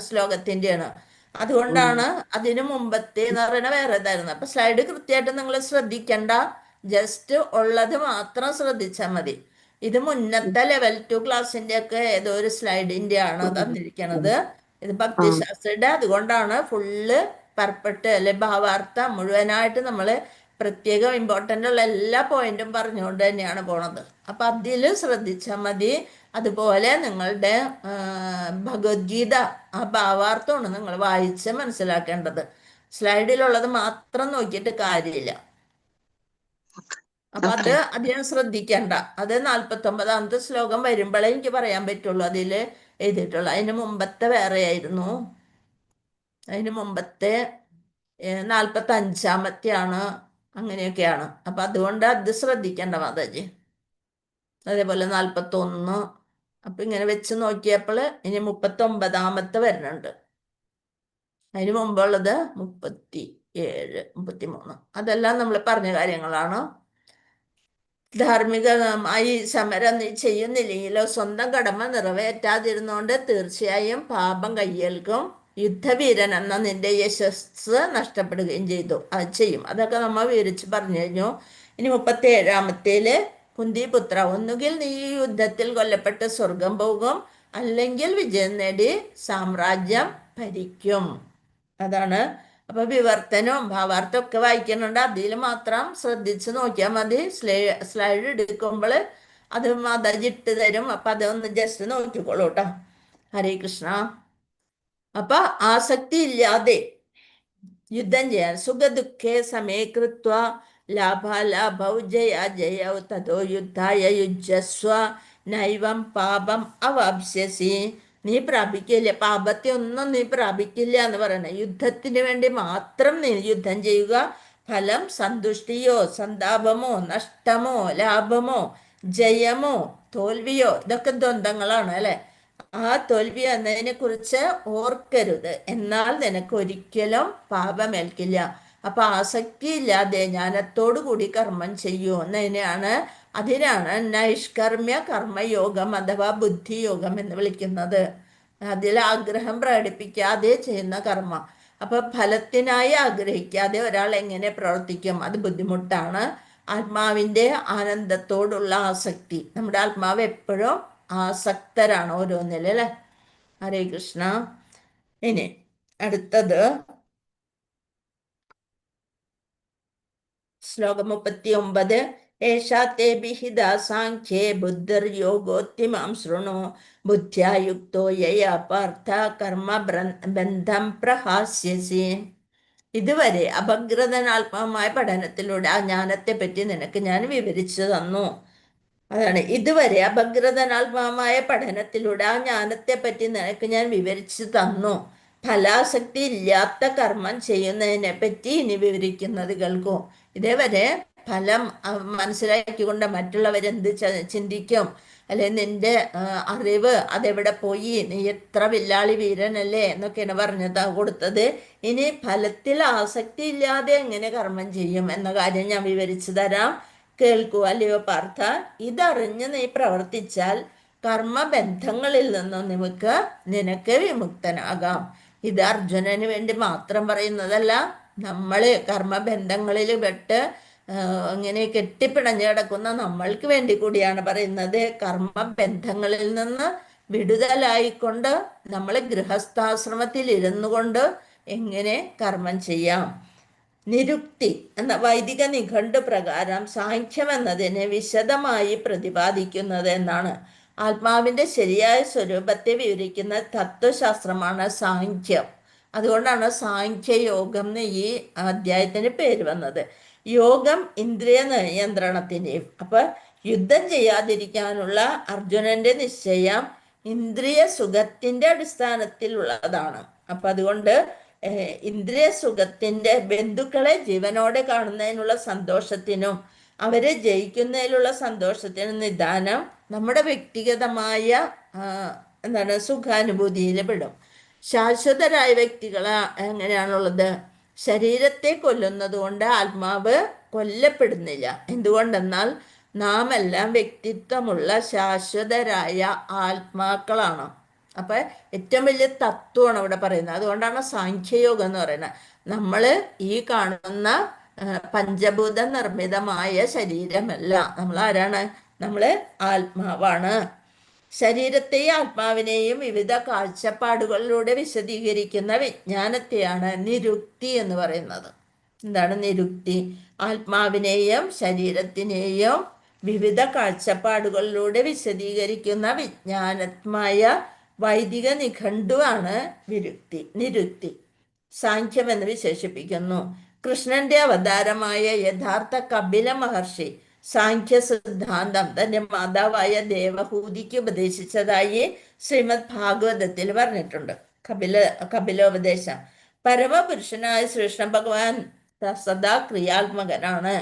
ശ്ലോകത്തിന്റെയാണ്. അതുകൊണ്ടാണ് അതിനു മുമ്പത്തെ എന്ന് പറയുന്നത് വേറെ ഇതായിരുന്നു. അപ്പൊ സ്ലൈഡ് കൃത്യമായിട്ട് നിങ്ങൾ ശ്രദ്ധിക്കണ്ട, ജസ്റ്റ് ഉള്ളത് മാത്രം ശ്രദ്ധിച്ചാൽ മതി. ഇത് മുന്നത്തെ ലെവൽ 2 ക്ലാസ്സിന്റെ ഒക്കെ ഏതോ ഒരു സ്ലൈഡിന്റെ ആണ് തന്നിരിക്കണത്. ഇത് ഭക്തിശാസ്ത്രയുടെ, അതുകൊണ്ടാണ് ഫുള്ള് പരപ്പെട്ട് അല്ലെ ഭാവാർത്ഥം മുഴുവനായിട്ട് നമ്മൾ പ്രത്യേകം ഇമ്പോർട്ടൻ്റ് ഉള്ള എല്ലാ പോയിന്റും പറഞ്ഞുകൊണ്ട് തന്നെയാണ് പോണത്. അപ്പൊ അതിൽ ശ്രദ്ധിച്ചാൽ മതി. അതുപോലെ നിങ്ങളുടെ ഭഗവത്ഗീത ആ ഭാവാർത്ഥമാണ് നിങ്ങൾ വായിച്ച് മനസ്സിലാക്കേണ്ടത്. സ്ലൈഡിലുള്ളത് മാത്രം നോക്കിയിട്ട് കാര്യമില്ല. അപ്പൊ അതിനെ ശ്രദ്ധിക്കേണ്ട. അത് 49ാമത്തെ ശ്ലോകം വരുമ്പോഴേ എനിക്ക് പറയാൻ പറ്റുള്ളൂ അതിൽ എഴുതിയിട്ടുള്ളൂ. അതിന് മുമ്പത്തെ വേറെ ആയിരുന്നു. അതിന് മുമ്പത്തെ 45ാമത്തെയാണ്, അങ്ങനെയൊക്കെയാണ്. അപ്പൊ അതുകൊണ്ട് അത് ശ്രദ്ധിക്കേണ്ട മാതാജി. അതേപോലെ 41. അപ്പൊ ഇങ്ങനെ വെച്ച് നോക്കിയപ്പോൾ ഇനി 39ാമത്തെ വരുന്നുണ്ട്. അതിന് മുമ്പുള്ളത് 37, 33. അതെല്ലാം നമ്മൾ പറഞ്ഞ കാര്യങ്ങളാണ്. ധാർമ്മികമായി സമരം നീ ചെയ്യുന്നില്ലെങ്കിലോ സ്വന്തം കടമ നിറവേറ്റാതിരുന്നോണ്ട് തീർച്ചയായും പാപം കയ്യേൽക്കും. യുദ്ധവീരൻ എന്ന നിന്റെ യശസ് നഷ്ടപ്പെടുകയും ചെയ്യും. അതൊക്കെ നമ്മൾ വിവരിച്ച് പറഞ്ഞു കഴിഞ്ഞു. ഇനി 37ാമത്തേല് കുന്തിപുത്ര, ഒന്നുകിൽ നീ ഈ യുദ്ധത്തിൽ കൊല്ലപ്പെട്ട് സ്വർഗം പോകും, അല്ലെങ്കിൽ വിജയം നേടി സാമ്രാജ്യം ഭരിക്കും. അതാണ്. അപ്പൊ വിവർത്തനവും ഭാവാർത്ഥം ഒക്കെ വായിക്കുന്നുണ്ട്. അതിൽ മാത്രം ശ്രദ്ധിച്ച് നോക്കിയാൽ മതി. സ്ലൈഡ് എടുക്കുമ്പോൾ അത് മാതാജി ഇട്ട് തരും. അപ്പൊ അതൊന്ന് ജസ്റ്റ് നോക്കിക്കോളൂ കേട്ടോ. ഹരേ കൃഷ്ണ. അപ്പൊ ആസക്തി ഇല്ലാതെ യുദ്ധം ചെയ്യാൻ, സുഖദുഃഖേ സമേകൃത്വ ലാഭാലാഭൗ ജയൗ തതോ യുദ്ധായ യുജ്യസ്വ നൈവം പാപം അവാപ്സ്യസി. നീ പ്രാപിക്കില്ല, പാപത്തെ ഒന്നും നീ പ്രാപിക്കില്ല എന്ന് പറയണേ. യുദ്ധത്തിന് വേണ്ടി മാത്രം നീ യുദ്ധം ചെയ്യുക. ഫലം സന്തുഷ്ടിയോ സന്താപമോ നഷ്ടമോ ലാഭമോ ജയമോ തോൽവിയോ ഇതൊക്കെ ദ്വന്ദ്ങ്ങളാണ് അല്ലെ. ആ തോൽവി എന്നതിനെ കുറിച്ച് ഓർക്കരുത്, എന്നാൽ നിനക്ക് ഒരിക്കലും പാപമേൽക്കില്ല. അപ്പൊ ആസക്തി ഇല്ലാതെ ജ്ഞാനത്തോടു കൂടി കർമ്മം ചെയ്യൂ അതിനാണ് നൈഷ്കർമ്മ്യ കർമ്മയോഗം അഥവാ ബുദ്ധിയോഗം എന്ന് വിളിക്കുന്നത്. അതിൽ ആഗ്രഹം പ്രകടിപ്പിക്കാതെ ചെയ്യുന്ന കർമ്മം. അപ്പൊ ഫലത്തിനായി ആഗ്രഹിക്കാതെ ഒരാൾ എങ്ങനെ പ്രവർത്തിക്കും? അത് ബുദ്ധിമുട്ടാണ്. ആത്മാവിൻ്റെ ആനന്ദത്തോടുള്ള ആസക്തി. നമ്മുടെ ആത്മാവ് എപ്പോഴും ആസക്തരാണ് ഓരോന്നിൽ, അല്ലേ? ഹരേ കൃഷ്ണ. ഇനി അടുത്തത് ശ്ലോകം 39. ഏഷാ തേ വിഹിതാ സാഖ്യേ ബുദ്ധിർയോഗോത്തിമാം ശൃണു ബുദ്ധ്യാ യുക്തോ യയാ പാർത്ഥ കർമ്മ ബന്ധം പ്രഹാസ്യസി. ഇതുവരെ അപഗ്രഥനാത്മകമായ പഠനത്തിലൂടെ ആ ജ്ഞാനത്തെ പറ്റി നിനക്ക് ഞാൻ വിവരിച്ചു തന്നു. അതാണ്, ഇതുവരെ അപഗ്രഥനാത്മകമായ പഠനത്തിലൂടെ ആ ജ്ഞാനത്തെ പറ്റി നിനക്ക് ഞാൻ വിവരിച്ചു തന്നു. ഫലാസക്തി ഇല്ലാത്ത കർമ്മം ചെയ്യുന്നതിനെ പറ്റി ഇനി വിവരിക്കുന്നത് കേൾക്കൂ. ഇതേവരെ ഫലം മനസ്സിലാക്കിക്കൊണ്ട് മറ്റുള്ളവരെന്ത് ചിന്തിക്കും, അല്ലെ നിന്റെ അറിവ് അതെവിടെ പോയി, നീ എത്ര വില്ലാളി വീരനല്ലേ എന്നൊക്കെയാണ് കൊടുത്തത്. ഇനി ഫലത്തിൽ ആസക്തി ഇല്ലാതെ എങ്ങനെ കർമ്മം ചെയ്യും എന്ന കാര്യം ഞാൻ വിവരിച്ചു തരാം, കേൾക്കൂ അല്ലയോ പാർത്ഥ. ഇതറിഞ്ഞ് നീ പ്രവർത്തിച്ചാൽ കർമ്മബന്ധങ്ങളിൽ നിന്നും നിനക്ക് വിമുക്തനാകാം. ഇത് അർജുനന് വേണ്ടി മാത്രം പറയുന്നതല്ല, നമ്മള് കർമ്മബന്ധങ്ങളിൽ പെട്ട് ഇങ്ങനെ കെട്ടിപ്പിണഞ്ഞു കിടക്കുന്ന നമ്മൾക്ക് വേണ്ടി കൂടിയാണ് പറയുന്നത്. കർമ്മബന്ധങ്ങളിൽ നിന്ന് വിടുതലായിക്കൊണ്ട് നമ്മൾ ഗൃഹസ്ഥാശ്രമത്തിൽ ഇരുന്നു കൊണ്ട് എങ്ങനെ കർമ്മം ചെയ്യാം. നിരുക്തി എന്ന വൈദിക നിഘണ്ടു പ്രകാരം സാഖ്യം എന്നതിനെ വിശദമായി പ്രതിപാദിക്കുന്നത് എന്നാണ്. ആത്മാവിൻ്റെ ശരിയായ സ്വരൂപത്തെ വിവരിക്കുന്ന തത്വശാസ്ത്രമാണ് സാഖ്യം. അതുകൊണ്ടാണ് സാഖ്യയോഗം എന്ന് ഈ അധ്യായത്തിന് പേര് വന്നത്. യോഗം ഇന്ദ്രിയ നിയന്ത്രണത്തിൻ്റെയും, അപ്പൊ യുദ്ധം ചെയ്യാതിരിക്കാനുള്ള അർജുനന്റെ നിശ്ചയം ഇന്ദ്രിയ സുഖത്തിന്റെ അടിസ്ഥാനത്തിലുള്ളതാണ്. അപ്പൊ അതുകൊണ്ട് ഇന്ദ്രിയ സുഖത്തിന്റെ ബന്ധുക്കളെ ജീവനോടെ കാണുന്നതിനുള്ള സന്തോഷത്തിനും അവരെ ജയിക്കുന്നതിലുള്ള സന്തോഷത്തിനും നിദാനം നമ്മുടെ വ്യക്തിഗതമായ സുഖാനുഭൂതിയിൽ പെടും. ശാശ്വതരായ വ്യക്തികൾ എങ്ങനെയാണുള്ളത്? ശരീരത്തെ കൊല്ലുന്നത് കൊണ്ട് ആത്മാവ് കൊല്ലപ്പെടുന്നില്ല. എന്തുകൊണ്ടെന്നാൽ നാം എല്ലാം വ്യക്തിത്വമുള്ള ശാശ്വതരായ ആത്മാക്കളാണ്. അപ്പൊ ഏറ്റവും വലിയ തത്വമാണ് ഇവിടെ പറയുന്നത്. അതുകൊണ്ടാണ് സാഖ്യയോഗം എന്ന് പറയുന്നത്. നമ്മൾ ഈ കാണുന്ന പഞ്ചഭൂത നിർമ്മിതമായ ശരീരമല്ല. നമ്മൾ ആരാണ്? നമ്മള് ആത്മാവാണ്. ശരീരത്തെയും ആത്മാവിനെയും വിവിധ കാഴ്ചപ്പാടുകളിലൂടെ വിശദീകരിക്കുന്ന വിജ്ഞാനത്തെയാണ് നിരുക്തി എന്ന് പറയുന്നത്. എന്താണ് നിരുക്തി? ആത്മാവിനെയും ശരീരത്തിനെയും വിവിധ കാഴ്ചപ്പാടുകളിലൂടെ വിശദീകരിക്കുന്ന വിജ്ഞാനമായ വൈദിക നിഘണ്ടുവാണ് നിരുക്തി. സാഖ്യം എന്ന് വിശേഷിപ്പിക്കുന്നു. കൃഷ്ണന്റെ അവതാരമായ യഥാർത്ഥ കപില മഹർഷി സാഖ്യ സിദ്ധാന്തം തന്റെ മാതാവായ ദേവഹൂതിക്ക് ഉപദേശിച്ചതായി ശ്രീമദ് ഭാഗവതത്തിൽ പറഞ്ഞിട്ടുണ്ട്. കപിലോപദേശം. പരമപുരുഷനായ ശ്രീകൃഷ്ണ ഭഗവാൻ സദാ ക്രിയാത്മകനാണ്.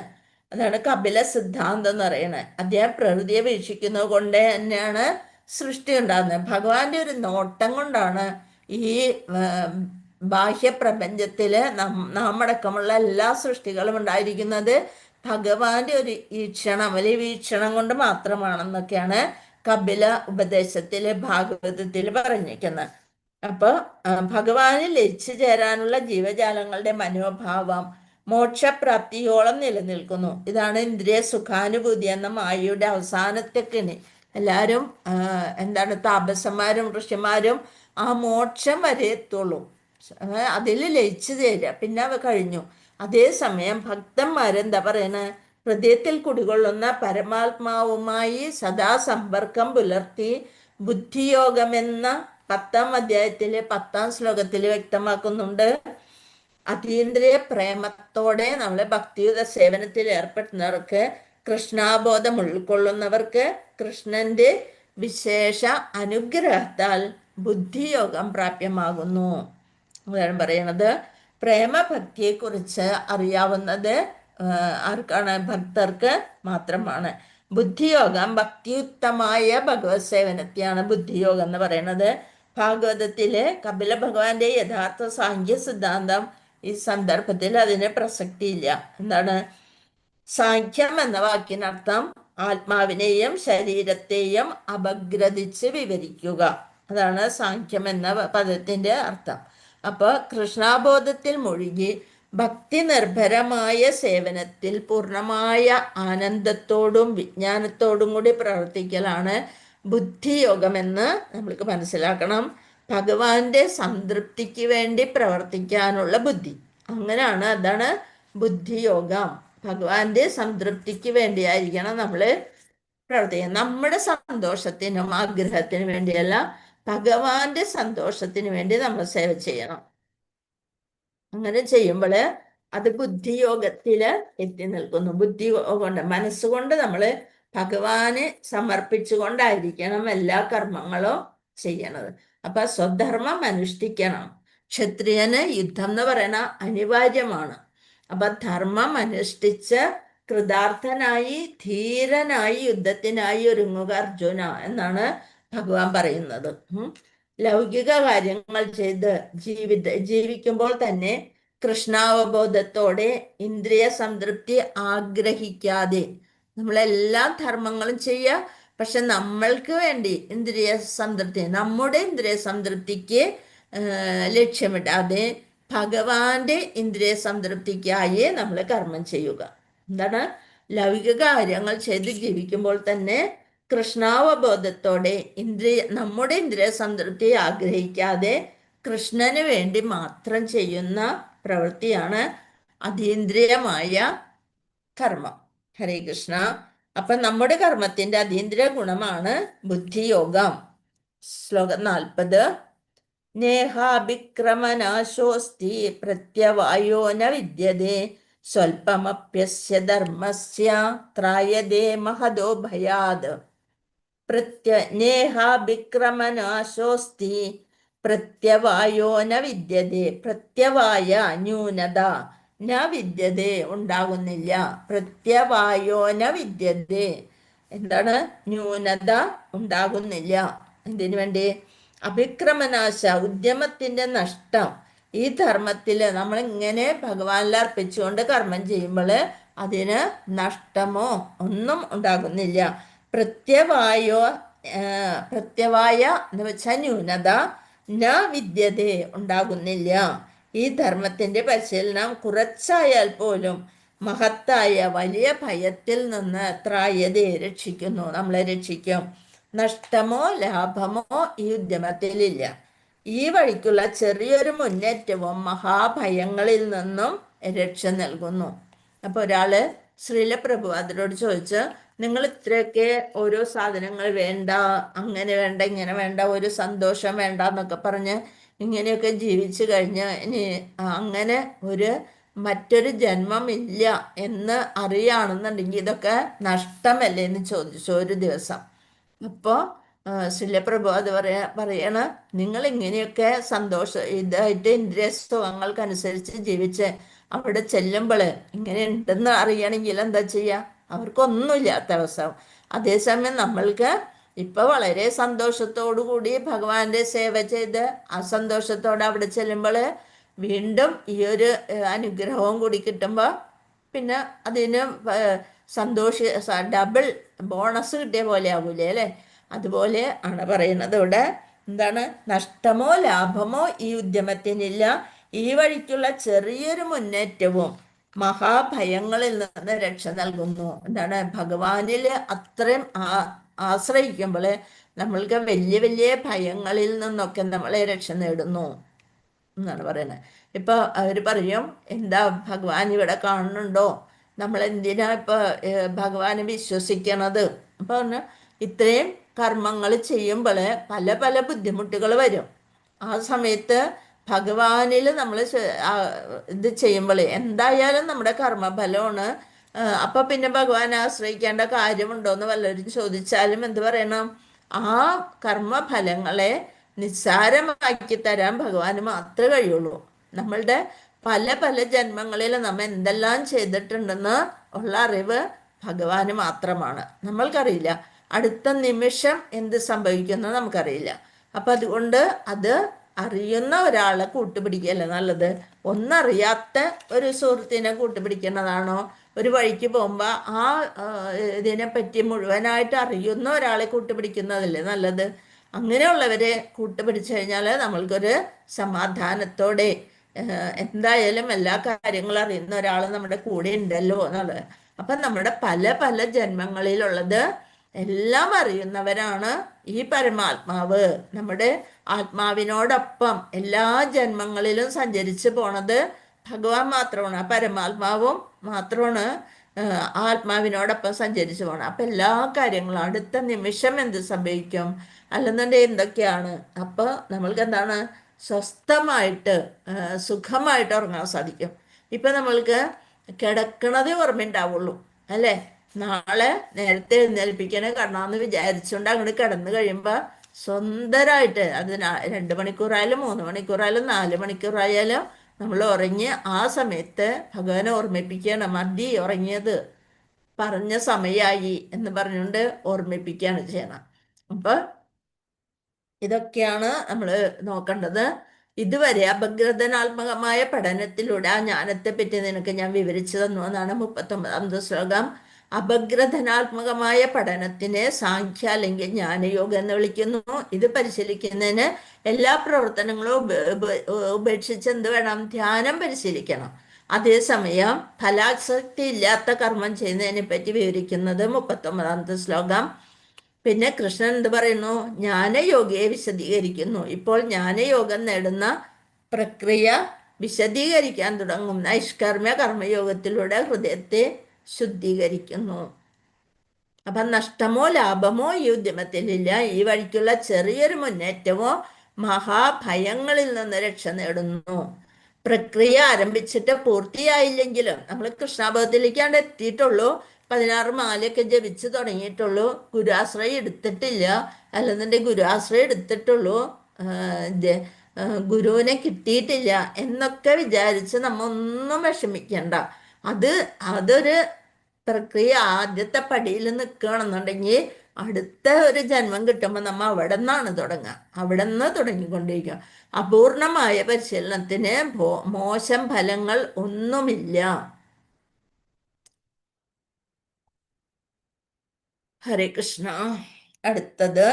അതാണ് കപില സിദ്ധാന്തം എന്ന് പറയുന്നത്. അദ്ദേഹം പ്രകൃതിയെ വീക്ഷിക്കുന്നത് കൊണ്ട് തന്നെയാണ് സൃഷ്ടി ഉണ്ടാകുന്നത്. ഭഗവാന്റെ ഒരു നോട്ടം കൊണ്ടാണ് ഈ ബാഹ്യപ്രപഞ്ചത്തില് നാം അടക്കമുള്ള എല്ലാ സൃഷ്ടികളും ഉണ്ടായിരിക്കുന്നത്. ഭഗവാന്റെ ഒരു വീക്ഷണം കൊണ്ട് മാത്രമാണെന്നൊക്കെയാണ് കപില ഉപദേശത്തില് ഭാഗവതത്തിൽ പറഞ്ഞിരിക്കുന്നത്. അപ്പൊ ഭഗവാനിൽ ലയിച്ചു ചേരാനുള്ള ജീവജാലങ്ങളുടെ മനോഭാവം മോക്ഷപ്രാപ്തിയോളം നിലനിൽക്കുന്നു. ഇതാണ് ഇന്ദ്രിയ സുഖാനുഭൂതി എന്ന മായയുടെ അവസാനത്തെ കെണി. എല്ലാവരും താപസന്മാരും ഋഷിമാരും ആ മോക്ഷം വരെ എത്തുള്ളൂ, അതിൽ ലയിച്ചു ചേരുക, പിന്നെ അവ കഴിഞ്ഞു. അതേസമയം ഭക്തന്മാരെന്താ പറയണേ? ഹൃദയത്തിൽ കുടികൊള്ളുന്ന പരമാത്മാവുമായി സദാ സമ്പർക്കം പുലർത്തി ബുദ്ധിയോഗമെന്ന 10-ാം അധ്യായത്തിലെ 10-ാം ശ്ലോകത്തിൽ വ്യക്തമാക്കുന്നുണ്ട്. അതീന്ദ്രിയ പ്രേമത്തോടെ നമ്മളെ ഭക്തിയുത സേവനത്തിൽ ഏർപ്പെടുന്നവർക്ക്, കൃഷ്ണാബോധം ഉൾക്കൊള്ളുന്നവർക്ക് കൃഷ്ണന്റെ വിശേഷ അനുഗ്രഹത്താൽ ബുദ്ധിയോഗം പ്രാപ്യമാകുന്നു. അതാണ് പറയണത്. പ്രേമഭക്തിയെക്കുറിച്ച് അറിയാവുന്നത് ആർക്കാണ്? ഭക്തർക്ക് മാത്രമാണ്. ബുദ്ധിയോഗം ഭക്തിയുക്തമായ ഭഗവത് സേവനത്തെയാണ് ബുദ്ധിയോഗം എന്ന് പറയുന്നത്. ഭാഗവതത്തിലെ കപില ഭഗവാന്റെ യഥാർത്ഥ സാഖ്യ സിദ്ധാന്തം ഈ സന്ദർഭത്തിൽ അതിന് പ്രസക്തിയില്ല. എന്താണ് സാഖ്യം എന്ന വാക്കിനർത്ഥം? ആത്മാവിനെയും ശരീരത്തെയും അപഗ്രഥിച്ച് വിവരിക്കുക. അതാണ് സാഖ്യം എന്ന പദത്തിന്റെ അർത്ഥം. അപ്പൊ കൃഷ്ണാബോധത്തിൽ മുഴുകി ഭക്തി നിർഭരമായ സേവനത്തിൽ പൂർണ്ണമായ ആനന്ദത്തോടും വിജ്ഞാനത്തോടും കൂടി പ്രവർത്തിക്കലാണ് ബുദ്ധിയോഗമെന്ന് നമ്മൾക്ക് മനസ്സിലാക്കണം. ഭഗവാന്റെ സംതൃപ്തിക്ക് വേണ്ടി പ്രവർത്തിക്കാനുള്ള ബുദ്ധി, അങ്ങനെയാണ്, അതാണ് ബുദ്ധിയോഗം. ഭഗവാന്റെ സംതൃപ്തിക്ക് വേണ്ടിയായിരിക്കണം നമ്മൾ പ്രവർത്തിക്കുന്നത്. നമ്മുടെ സന്തോഷത്തിനും ആഗ്രഹത്തിനും വേണ്ടിയല്ല, ഭഗവാന്റെ സന്തോഷത്തിന് വേണ്ടി നമ്മൾ സേവ ചെയ്യണം. അങ്ങനെ ചെയ്യുമ്പോൾ അത് ബുദ്ധിയോഗത്തില് എത്തി നിൽക്കുന്നു. ബുദ്ധി കൊണ്ട്, മനസ്സുകൊണ്ട് നമ്മൾ ഭഗവാന് സമർപ്പിച്ചുകൊണ്ടായിരിക്കണം എല്ലാ കർമ്മങ്ങളും ചെയ്യണത്. അപ്പൊ സ്വധർമ്മം അനുഷ്ഠിക്കണം. ക്ഷത്രിയന് യുദ്ധം എന്ന് പറയണ അനിവാര്യമാണ്. അപ്പൊ ധർമ്മം അനുഷ്ഠിച്ച് കൃതാർത്ഥനായി ധീരനായി യുദ്ധത്തിനായി ഒരുങ്ങുക അർജുന എന്നാണ് ഭഗവാൻ പറയുന്നത്. ലൗകിക കാര്യങ്ങൾ ചെയ്ത് ജീവിക്കുമ്പോൾ തന്നെ കൃഷ്ണാവബോധത്തോടെ ഇന്ദ്രിയ സംതൃപ്തി ആഗ്രഹിക്കാതെ നമ്മളെല്ലാ ധർമ്മങ്ങളും ചെയ്യുക. പക്ഷെ നമ്മൾക്ക് വേണ്ടി ഇന്ദ്രിയ സംതൃപ്തി, നമ്മുടെ ഇന്ദ്രിയ സംതൃപ്തിക്ക് ലക്ഷ്യമിടാതെ ഭഗവാന്റെ ഇന്ദ്രിയ സംതൃപ്തിക്കായി നമ്മൾ കർമ്മം ചെയ്യുക. എന്താണ്? ലൗകിക കാര്യങ്ങൾ ചെയ്ത് ജീവിക്കുമ്പോൾ തന്നെ കൃഷ്ണാവബോധത്തോടെ നമ്മുടെ ഇന്ദ്രിയ സംതൃപ്തി ആഗ്രഹിക്കാതെ കൃഷ്ണന് വേണ്ടി മാത്രം ചെയ്യുന്ന പ്രവൃത്തിയാണ് അതീന്ദ്രിയമായ കർമ്മം. ഹരേ കൃഷ്ണ. അപ്പൊ നമ്മുടെ കർമ്മത്തിന്റെ അതീന്ദ്രിയ ഗുണമാണ് ബുദ്ധിയോഗം. ശ്ലോകം 40. നേഹാഭിക്രമനാശോസ്തി പ്രത്യവായോ ന വിദ്യതേ സ്വൽപമപ്യസ്യ ധർമ്മസ്യ ത്രായതേ മഹദോ ഭയാത്. നേഹാഭിക്രമനാശോസ്തി പ്രത്യവായോ ന വിദ്യതേ. പ്രത്യവായ ന്യൂനത, ന വിദ്യതേ ഉണ്ടാകുന്നില്ല. പ്രത്യവായോ ന വിദ്യതേ, എന്താണ്? ന്യൂനത ഉണ്ടാകുന്നില്ല. എന്തിനു വേണ്ടി? അഭിക്രമനാശ, ഉദ്യമത്തിന്റെ നഷ്ടം. ഈ ധർമ്മത്തിൽ നമ്മൾ ഇങ്ങനെ ഭഗവാനിൽ അർപ്പിച്ചുകൊണ്ട് കർമ്മം ചെയ്യുമ്പോൾ അതിന് നഷ്ടമോ ഒന്നും ഉണ്ടാകുന്നില്ല. പ്രത്യവായ എന്ന് വെച്ചാൽ ന്യൂനത, ന വിദ്യതേ ഉണ്ടാകുന്നില്ല. ഈ ധർമ്മത്തിന്റെ പരിശീലനം കുറച്ചായാൽ പോലും മഹത്തായ വലിയ ഭയത്തിൽ നിന്ന് ത്രായതേ രക്ഷിക്കുന്നു, നമ്മളെ രക്ഷിക്കും. നഷ്ടമോ ലാഭമോ ഈ ഉദ്യമത്തിലില്ല. ഈ വഴിക്കുള്ള ചെറിയൊരു മുന്നേറ്റവും മഹാഭയങ്ങളിൽ നിന്നും രക്ഷ നൽകുന്നു. അപ്പൊ ഒരാള് ശ്രീല പ്രഭുപാദരോട് ചോദിച്ച്, നിങ്ങൾ ഇത്രയൊക്കെ ഓരോ സാധനങ്ങൾ വേണ്ട, അങ്ങനെ വേണ്ട, ഇങ്ങനെ വേണ്ട, ഒരു സന്തോഷം വേണ്ട എന്നൊക്കെ പറഞ്ഞ് ഇങ്ങനെയൊക്കെ ജീവിച്ചു കഴിഞ്ഞ് ഇനി അങ്ങനെ മറ്റൊരു ജന്മമില്ല എന്ന് അറിയുകയാണെന്നുണ്ടെങ്കിൽ ഇതൊക്കെ നഷ്ടമല്ലേ എന്ന് ചോദിച്ചു ഒരു ദിവസം. അപ്പോൾ ശിലപ്രഭു പറയണ, നിങ്ങൾ ഇങ്ങനെയൊക്കെ ഇതായിട്ട് ഇന്ദ്രിയ സുഖങ്ങൾക്കനുസരിച്ച് ജീവിച്ച് അവിടെ ചെല്ലുമ്പോൾ ഇങ്ങനെ ഉണ്ടെന്ന് അറിയണമെങ്കിൽ എന്താ ചെയ്യുക? അവർക്കൊന്നുമില്ലാത്ത അവസ്ഥ. അതേസമയം നമ്മൾക്ക് ഇപ്പൊ വളരെ സന്തോഷത്തോടു കൂടി ഭഗവാന്റെ സേവ ചെയ്ത് ആ സന്തോഷത്തോടെ അവിടെ ചെല്ലുമ്പോൾ വീണ്ടും ഈ ഒരു അനുഗ്രഹവും കൂടി കിട്ടുമ്പോൾ പിന്നെ അതിന് ഡബിൾ ബോണസ് കിട്ടിയ പോലെ ആവൂലേ അല്ലേ? അതുപോലെ ആണ് പറയുന്നത് ഇവിടെ. എന്താണ്? നഷ്ടമോ ലാഭമോ ഈ ഉദ്യമത്തിനില്ല. ഈ വഴിക്കുള്ള ചെറിയൊരു മുന്നേറ്റവും മഹാഭയങ്ങളിൽ നിന്ന് രക്ഷ നൽകുന്നു. എന്താണ്? ഭഗവാനിൽ അത്രയും ആശ്രയിക്കുമ്പോൾ നമ്മൾക്ക് വലിയ വലിയ ഭയങ്ങളിൽ നിന്നൊക്കെ നമ്മളെ രക്ഷ നേടുന്നു എന്നാണ് പറയുന്നത്. ഇപ്പൊ അവർ പറയും, എന്താ ഭഗവാൻ ഇവിടെ കാണുന്നുണ്ടോ? നമ്മൾ എന്തിനാ ഇപ്പൊ ഭഗവാനെ വിശ്വസിക്കണത്? അപ്പൊ ഇത്രയും കർമ്മങ്ങൾ ചെയ്യുമ്പോൾ പല പല ബുദ്ധിമുട്ടുകൾ വരും. ആ സമയത്ത് ഭഗവാനിൽ നമ്മൾ ഇത് ചെയ്യുമ്പോൾ എന്തായാലും നമ്മുടെ കർമ്മഫലമാണ്. അപ്പൊ പിന്നെ ഭഗവാനെ ആശ്രയിക്കേണ്ട കാര്യമുണ്ടോയെന്ന് വല്ലവരും ചോദിച്ചാലും എന്ത് പറയണം? ആ കർമ്മഫലങ്ങളെ നിസ്സാരമാക്കി തരാൻ ഭഗവാന് മാത്രമേ കഴിയുള്ളൂ. നമ്മളുടെ പല പല ജന്മങ്ങളിൽ നമ്മൾ എന്തെല്ലാം ചെയ്തിട്ടുണ്ടെന്ന് ഉള്ള അറിവ് ഭഗവാന് മാത്രമാണ്. നമ്മൾക്കറിയില്ല. അടുത്ത നിമിഷം എന്ത് സംഭവിക്കുന്നു നമുക്കറിയില്ല. അപ്പൊ അതുകൊണ്ട് അത് അറിയുന്ന ഒരാളെ കൂട്ടുപിടിക്കുകയല്ല നല്ലത്. ഒന്നറിയാത്ത ഒരു സുഹൃത്തിനെ കൂട്ടുപിടിക്കുന്നതാണോ? ഒരു വഴിക്ക് പോകുമ്പോൾ ആ ഇതിനെപ്പറ്റി മുഴുവനായിട്ട് അറിയുന്ന ഒരാളെ കൂട്ടുപിടിക്കുന്നതല്ലേ നല്ലത്. അങ്ങനെയുള്ളവരെ കൂട്ടുപിടിച്ചു കഴിഞ്ഞാൽ നമ്മൾക്കൊരു സമാധാനത്തോടെ എന്തായാലും എല്ലാ കാര്യങ്ങളും അറിയുന്ന ഒരാൾ നമ്മുടെ കൂടെ ഉണ്ടല്ലോ എന്നുള്ളത്. അപ്പം നമ്മുടെ പല പല ജന്മങ്ങളിലുള്ളത് എല്ലാം അറിയുന്നവരാണ് ഈ പരമാത്മാവ്. നമ്മുടെ ആത്മാവിനോടൊപ്പം എല്ലാ ജന്മങ്ങളിലും സഞ്ചരിച്ചു പോണത് ഭഗവാൻ മാത്രമാണ്. ആ പരമാത്മാവും മാത്രമാണ് ആത്മാവിനോടൊപ്പം സഞ്ചരിച്ചു പോകണം. അപ്പം എല്ലാ കാര്യങ്ങളും അടുത്ത നിമിഷം എന്ത് സംഭവിക്കും, അല്ലെന്നുണ്ടെങ്കിൽ എന്തൊക്കെയാണ്. അപ്പോൾ നമ്മൾക്ക് എന്താണ്, സ്വസ്ഥമായിട്ട് സുഖമായിട്ട് ഉറങ്ങാൻ സാധിക്കും. ഇപ്പം നമ്മൾക്ക് കിടക്കണതേ ഓർമ്മയുണ്ടാവുള്ളൂ അല്ലേ. നാളെ നേരത്തെ എഴുന്നേൽപ്പിക്കണേ കണ്ണാന്ന് വിചാരിച്ചുകൊണ്ട് അങ്ങോട്ട് കിടന്നു കഴിയുമ്പോൾ സ്വന്തരായിട്ട് അത് 2 മണിക്കൂറായാലും 3 മണിക്കൂറായാലും 4 മണിക്കൂറായാലും നമ്മൾ ഉറങ്ങി ആ സമയത്ത് ഭഗവാനെ ഓർമ്മിപ്പിക്കുകയാണ്. മതി ഉറങ്ങിയത്, പറഞ്ഞ സമയമായി എന്ന് പറഞ്ഞുകൊണ്ട് ഓർമ്മിപ്പിക്കുകയാണ് ചെയ്യണം. അപ്പം ഇതൊക്കെയാണ് നമ്മൾ നോക്കേണ്ടത്. ഇതുവരെ അപഗ്രഥനാത്മകമായ പഠനത്തിലൂടെ ആ ജ്ഞാനത്തെ പറ്റി നിനക്ക് ഞാൻ വിവരിച്ചു തന്നു എന്നാണ് 39ാമത്തെ ശ്ലോകം. അപഗ്രഥനാത്മകമായ പഠനത്തിനെ സാഖ്യ അല്ലെങ്കിൽ ജ്ഞാനയോഗം എന്ന് വിളിക്കുന്നു. ഇത് പരിശീലിക്കുന്നതിന് എല്ലാ പ്രവർത്തനങ്ങളും ഉപേക്ഷിച്ച് എന്ത് വേണം, ധ്യാനം പരിശീലിക്കണം. അതേസമയം ഫലാസക്തി ഇല്ലാത്ത കർമ്മം ചെയ്യുന്നതിനെ പറ്റി വിവരിക്കുന്നത് 39ാമത്തെ ശ്ലോകം. പിന്നെ കൃഷ്ണൻ എന്ത് പറയുന്നു, ജ്ഞാനയോഗിയെ വിശദീകരിക്കുന്നു. ഇപ്പോൾ ജ്ഞാനയോഗം നേടുന്ന പ്രക്രിയ വിശദീകരിക്കാൻ തുടങ്ങും. നൈഷ്കർമ്മ്യ കർമ്മയോഗത്തിലൂടെ ഹൃദയത്തെ ശുദ്ധീകരിക്കുന്നു. അപ്പം നഷ്ടമോ ലാഭമോ ഈ ഉദ്യമത്തിലില്ല. ഈ വഴിക്കുള്ള ചെറിയൊരു മുന്നേറ്റമോ മഹാഭയങ്ങളിൽ നിന്ന് രക്ഷ നേടുന്നു. പ്രക്രിയ ആരംഭിച്ചിട്ട് പൂർത്തിയായില്ലെങ്കിലും നമ്മൾ കൃഷ്ണാഭവത്തിലേക്കാണ്ട് എത്തിയിട്ടുള്ളൂ, 16 മാലയൊക്കെ ജപിച്ച് തുടങ്ങിയിട്ടുള്ളൂ, ഗുരുആശ്രയം എടുത്തിട്ടില്ല, അല്ലെന്നുണ്ടെങ്കിൽ ഗുരുആശ്രയം എടുത്തിട്ടുള്ളൂ, ഗുരുവിനെ കിട്ടിയിട്ടില്ല എന്നൊക്കെ വിചാരിച്ച് നമ്മ ഒന്നും വിഷമിക്കണ്ട. അതൊരു പ്രക്രിയ. ആദ്യത്തെ പടിയിൽ നിൽക്കുകയാണെന്നുണ്ടെങ്കിൽ അടുത്ത ഒരു ജന്മം കിട്ടുമ്പോൾ നമ്മൾ അവിടെ നിന്നാണ് തുടങ്ങുക, അവിടെ നിന്ന് തുടങ്ങിക്കൊണ്ടിരിക്കുക. അപൂർണമായ പരിശീലനത്തിന് മോശം ഫലങ്ങൾ ഒന്നുമില്ല. ഹരേ കൃഷ്ണ. അടുത്തത്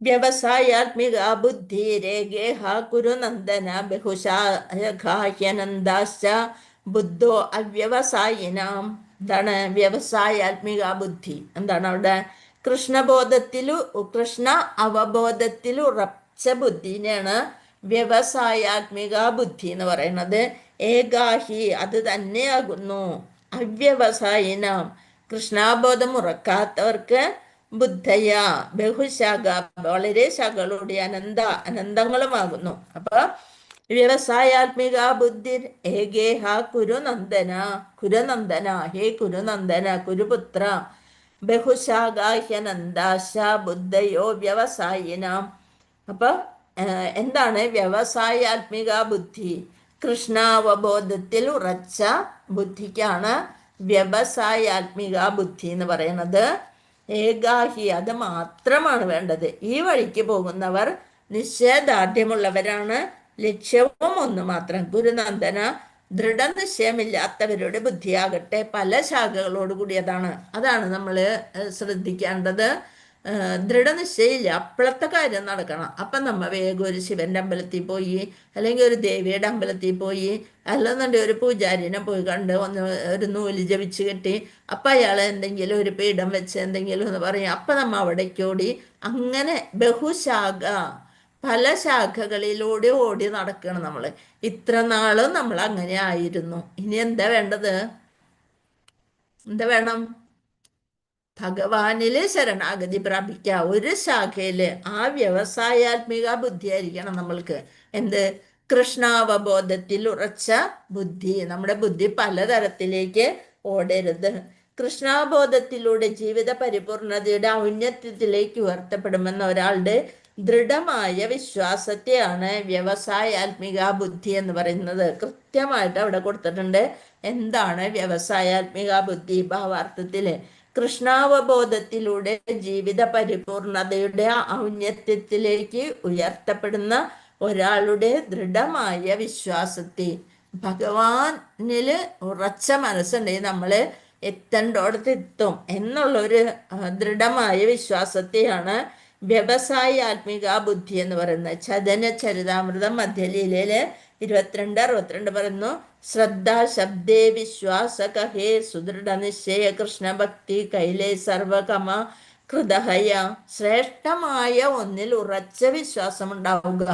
വ്യവസായാത്മിക ബുദ്ധി രേഖേഹ കുരുനന്ദന ബഹുശാഖാഹ്യനന്ദാശ്ച ബുദ്ധോ അവ്യവസായിനാം. എന്താണ് വ്യവസായാത്മിക ബുദ്ധി? എന്താണ് അവിടെ? കൃഷ്ണ അവബോധത്തിൽ ഉറച്ച ബുദ്ധിനെയാണ് വ്യവസായാത്മിക ബുദ്ധി എന്ന് പറയുന്നത്. ഏകാഹി അത് തന്നെയാകുന്നു. അവ്യവസായിനാം കൃഷ്ണാബോധം ഉറക്കാത്തവർക്ക് ബുദ്ധയ ബഹുശാഖ വളരെ ശാഖകളുടെ അനന്തങ്ങളുമാകുന്നു. അപ്പൊ വ്യവസായാത്മിക ബുദ്ധി ഏകേഹ കുരുനന്ദന ഹേ കുരുനന്ദന കുരുപുത്ര ബഹുശാഖാഹ്യനന്ദാശ ബുദ്ധയോ വ്യവസായിനാം. അപ്പൊ എന്താണ് വ്യവസായാത്മിക ബുദ്ധി? കൃഷ്ണാവബോധത്തിൽ ഉറച്ച ബുദ്ധിക്കാണ് വ്യവസായാത്മിക ബുദ്ധി എന്ന് പറയുന്നത്. ഏകാഹി അത് മാത്രമാണ് വേണ്ടത്. ഈ വഴിക്ക് പോകുന്നവർ നിശ്ചയദാർഢ്യമുള്ളവരാണ്. ലക്ഷ്യവും ഒന്ന് മാത്രം. ഗുരുനന്ദന ദൃഢനിശ്ചയമില്ലാത്തവരുടെ ബുദ്ധിയാകട്ടെ പല ശാഖകളോട് കൂടിയതാണ്. അതാണ് നമ്മൾ ശ്രദ്ധിക്കേണ്ടത്. ദൃഢനിശ്ചയമില്ല, അപ്പോഴത്തെ കാര്യം നടക്കണം. അപ്പം നമ്മൾ വേഗം ഒരു ശിവന്റെ അമ്പലത്തിൽ പോയി, അല്ലെങ്കിൽ ഒരു ദേവിയുടെ അമ്പലത്തിൽ പോയി, അല്ലെന്നുണ്ടെങ്കിൽ ഒരു പൂജാരിനെ പോയി കണ്ട് ഒരു നൂല് ജപിച്ച് കെട്ടി, അപ്പം അയാൾ എന്തെങ്കിലും ഒരു പീഠം വെച്ച് എന്തെങ്കിലും എന്ന് പറയും, അപ്പം നമ്മൾ അവിടേക്ക് ഓടി. അങ്ങനെ ബഹുശാഖ പല ശാഖകളിലൂടെ ഓടി നടക്കണം നമ്മൾ. ഇത്ര നാളും നമ്മൾ അങ്ങനെ ആയിരുന്നു. ഇനി എന്താ വേണ്ടത്? എന്താ വേണം? ഭഗവാനില് ശരണാഗതി പ്രാപിക്കുക. ഒരു ശാഖയില് ആ വ്യവസായാത്മിക ബുദ്ധി ആയിരിക്കണം നമ്മൾക്ക്. എന്ത്? കൃഷ്ണാവബോധത്തിൽ ഉറച്ച ബുദ്ധി. നമ്മുടെ ബുദ്ധി പലതരത്തിലേക്ക് ഓടരുത്. കൃഷ്ണാബോധത്തിലൂടെ ജീവിത പരിപൂർണതയുടെ ഔന്നത്യത്തിലേക്ക് ഉയർത്തപ്പെടുമെന്ന ഒരാളുടെ ദൃഢമായ വിശ്വാസത്തെയാണ് വ്യവസായാത്മിക ബുദ്ധി എന്ന് പറയുന്നത്. കൃത്യമായിട്ട് അവിടെ കൊടുത്തിട്ടുണ്ട് എന്താണ് വ്യവസായാത്മിക ബുദ്ധി. ഭാവാർത്ഥത്തില് കൃഷ്ണാവബോധത്തിലൂടെ ജീവിത പരിപൂർണതയുടെ ഔന്നത്യത്തിലേക്ക് ഉയർത്തപ്പെടുന്ന ഒരാളുടെ ദൃഢമായ വിശ്വാസത്തെ, ഭഗവാനില് ഉറച്ച മനസ്സുണ്ടെങ്കിൽ നമ്മൾ എത്തേണ്ടോടത്ത് എത്തും എന്നുള്ളൊരു ദൃഢമായ വിശ്വാസത്തെയാണ് വ്യവസായാത്മിക ബുദ്ധി എന്ന് പറയുന്നത്. ചരിതാമൃതം മധ്യലീലയില് 22-62 പറയുന്നു, ശ്രദ്ധ ശബ്ദേ വിശ്വാസ കഹേ സുദൃഢ നിശ്ചയ കൃഷ്ണഭക്തി കൈലേ സർവകമ കൃതഹയ. ശ്രേഷ്ഠമായ ഒന്നിൽ ഉറച്ച വിശ്വാസം ഉണ്ടാവുക.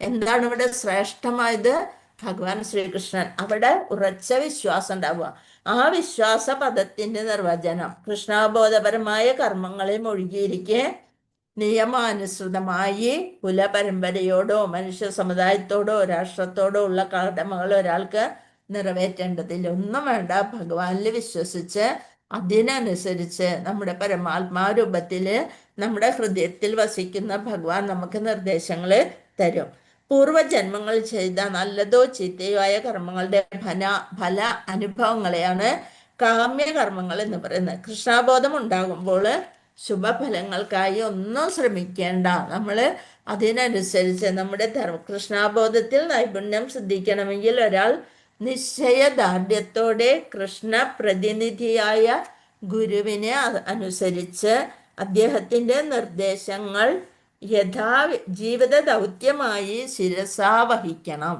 എന്താണ് ഇവിടെ ശ്രേഷ്ഠമായത്? ഭഗവാൻ ശ്രീകൃഷ്ണൻ. അവിടെ ഉറച്ച വിശ്വാസം ഉണ്ടാവുക. ആ വിശ്വാസ പദത്തിന്റെ നിർവചനം കൃഷ്ണബോധപരമായ കർമ്മങ്ങളിൽ മുഴുകിയിരിക്കെ നിയമാനുസൃതമായി കുലപരമ്പരയോടോ മനുഷ്യ സമുദായത്തോടോ രാഷ്ട്രത്തോടോ ഉള്ള കടമകൾ ഒരാൾക്ക് നിറവേറ്റേണ്ടതില്ല. ഒന്നും വേണ്ട, ഭഗവാനിൽ വിശ്വസിച്ച് അതിനനുസരിച്ച് നമ്മുടെ പരമാത്മാരൂപത്തില് നമ്മുടെ ഹൃദയത്തിൽ വസിക്കുന്ന ഭഗവാൻ നമുക്ക് നിർദ്ദേശങ്ങൾ തരും. പൂർവജന്മങ്ങൾ ചെയ്ത നല്ലതോ ചീത്തയോ ആയ കർമ്മങ്ങളുടെ ഫല അനുഭവങ്ങളെയാണ് കാമ്യകർമ്മങ്ങൾ എന്ന് പറയുന്നത്. കൃഷ്ണബോധം ഉണ്ടാകുമ്പോൾ ശുഭഫലങ്ങൾക്കായി ഒന്നും ശ്രമിക്കേണ്ട. നമ്മൾ അതിനനുസരിച്ച് നമ്മുടെ കൃഷ്ണബോധത്തിൽ നൈപുണ്യം സിദ്ധിക്കണമെങ്കിൽ ഒരാൾ നിശ്ചയദാർഢ്യത്തോടെ കൃഷ്ണ പ്രതിനിധിയായ ഗുരുവിനെ അനുസരിച്ച് അദ്ദേഹത്തിൻ്റെ നിർദ്ദേശങ്ങൾ ജീവിത ദൗത്യമായി ശിരസാ വഹിക്കണം.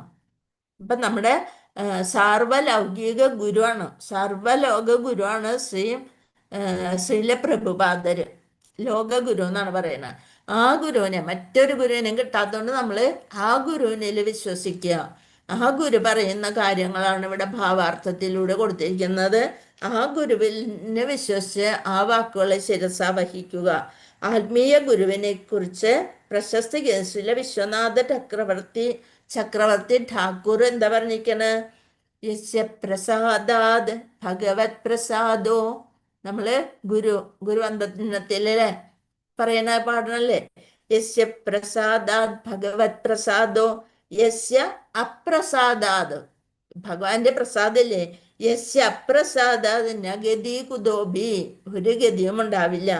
ഇപ്പം നമ്മുടെ സാർവലൗകിക ഗുരുവാണ്, സർവലോക ഗുരുവാണ് ശ്രീല പ്രഭുപാദര്. ലോകഗുരു എന്നാണ് പറയുന്നത്. ആ ഗുരുവിനെ മറ്റൊരു ഗുരുവിനെ കിട്ടാത്തതുകൊണ്ട് നമ്മൾ ആ ഗുരുവിനിൽ വിശ്വസിക്കുക. ആ ഗുരു പറയുന്ന കാര്യങ്ങളാണ് ഇവിടെ ഭാവാർത്ഥത്തിലൂടെ കൊടുത്തിരിക്കുന്നത്. ആ ഗുരുവിനെ വിശ്വസിച്ച് ആ വാക്കുകളെ ശിരസ വഹിക്കുക. ആത്മീയ ഗുരുവിനെ കുറിച്ച് പ്രശസ്ത കേസില വിശ്വനാഥ ചക്രവർത്തി ഠാക്കൂർ എന്താ പറഞ്ഞിരിക്കണ്? യസ്യ പ്രസാദാത് ഭഗവത് പ്രസാദോ. നമ്മള് ഗുരുവന്ദനത്തിലെ പറയണ പാടണല്ലേ? യസ്യ പ്രസാദാത് ഭഗവത് പ്രസാദോ യസ്യ അപ്രസാദാത്. ഭഗവാന്റെ പ്രസാദല്ലേ? യസ്യ അപ്രസാദാത് നഗതി കുതോബി. ഒരു ഗതിയും ഉണ്ടാവില്ല.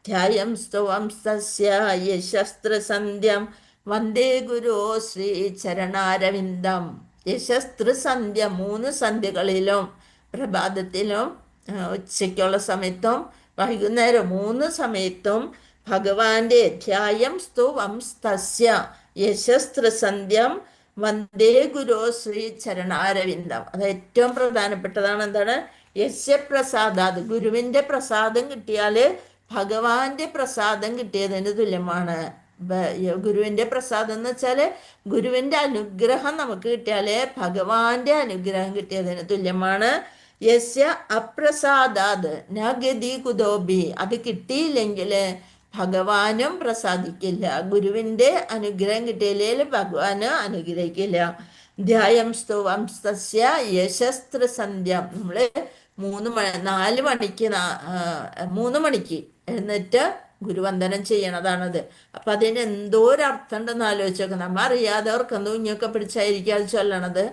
ധ്യായം സ്തവം സസ്യ യശസ്ത്രസന്ധ്യം വന്ദേ ഗുരു ശ്രീ ചരണാരവിന്ദം. യശസ്ത്രസന്ധ്യ 3 സന്ധ്യകളിലും, പ്രഭാതത്തിലും ഉച്ചയ്ക്കുള്ള സമയത്തും വൈകുന്നേരം 3 സമയത്തും ഭഗവാന്റെ ധ്യായം സ്തുവം തസ്യ യശസ്ത്രസന്ധ്യം വന്ദേ ഗുരു ശ്രീ ചരണാരവിന്ദം. അത് ഏറ്റവും പ്രധാനപ്പെട്ടതാണ്. എന്താണ്? യസ്യപ്രസാദാത്. ഗുരുവിന്റെ പ്രസാദം കിട്ടിയാല് ഭഗവാന്റെ പ്രസാദം കിട്ടിയതിന് തുല്യമാണ്. ഗുരുവിന്റെ പ്രസാദം എന്ന് വെച്ചാല് ഗുരുവിന്റെ അനുഗ്രഹം നമുക്ക് കിട്ടിയാല് ഭഗവാന്റെ അനുഗ്രഹം കിട്ടിയതിന് തുല്യമാണ്. യസ്യ അപ്രസാദാത് നഗതി കുതോബി. അത് കിട്ടിയില്ലെങ്കിൽ ഭഗവാനും പ്രസാദിക്കില്ല. ഗുരുവിന്റെ അനുഗ്രഹം കിട്ടിയില്ലെങ്കിൽ ഭഗവാന് അനുഗ്രഹിക്കില്ല. ധ്യായം സ്തുവം തസ്യ യശസ്ത്രസന്ധ്യം. നമ്മള് 3 മണിക്ക് എഴുന്നേറ്റ് ഗുരുവന്ദനം ചെയ്യണതാണത്. അപ്പൊ അതിന് എന്തോ ഒരു അർത്ഥം ഉണ്ടെന്ന് ആലോചിച്ച് നോക്കാം. നമ്മ അറിയാത്തവർക്കെന്തോ ഇങ്ങൊക്കെ പിടിച്ചായിരിക്കും അത് ചൊല്ലണത്.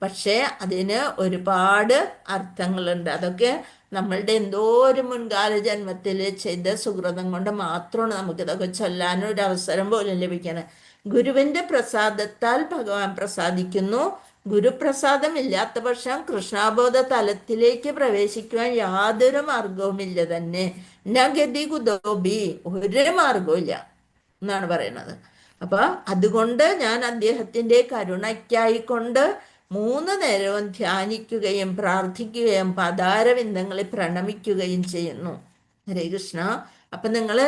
പക്ഷേ അതിന് ഒരുപാട് അർത്ഥങ്ങളുണ്ട്. അതൊക്കെ നമ്മളുടെ എന്തോ ഒരു മുൻകാല ജന്മത്തിൽ ചെയ്ത സുഹൃതം കൊണ്ട് മാത്രമാണ് നമുക്കിതൊക്കെ ചൊല്ലാനും ഒരു അവസരം പോലും ലഭിക്കണം. ഗുരുവിന്റെ പ്രസാദത്താൽ ഭഗവാൻ പ്രസാദിക്കുന്നു. ഗുരുപ്രസാദം ഇല്ലാത്ത പക്ഷം കൃഷ്ണാബോധ തലത്തിലേക്ക് പ്രവേശിക്കുവാൻ യാതൊരു മാർഗവുമില്ല തന്നെ. നഗതി കുതോബി. ഒരു മാർഗവുമില്ല എന്നാണ് പറയുന്നത്. അപ്പൊ അതുകൊണ്ട് ഞാൻ അദ്ദേഹത്തിന്റെ കരുണയ്ക്കായിക്കൊണ്ട് 3 നേരവും ധ്യാനിക്കുകയും പ്രാർത്ഥിക്കുകയും പദാരവിന്ദങ്ങളിൽ പ്രണമിക്കുകയും ചെയ്യുന്നു. ഹരേ കൃഷ്ണ. അപ്പൊ നിങ്ങള്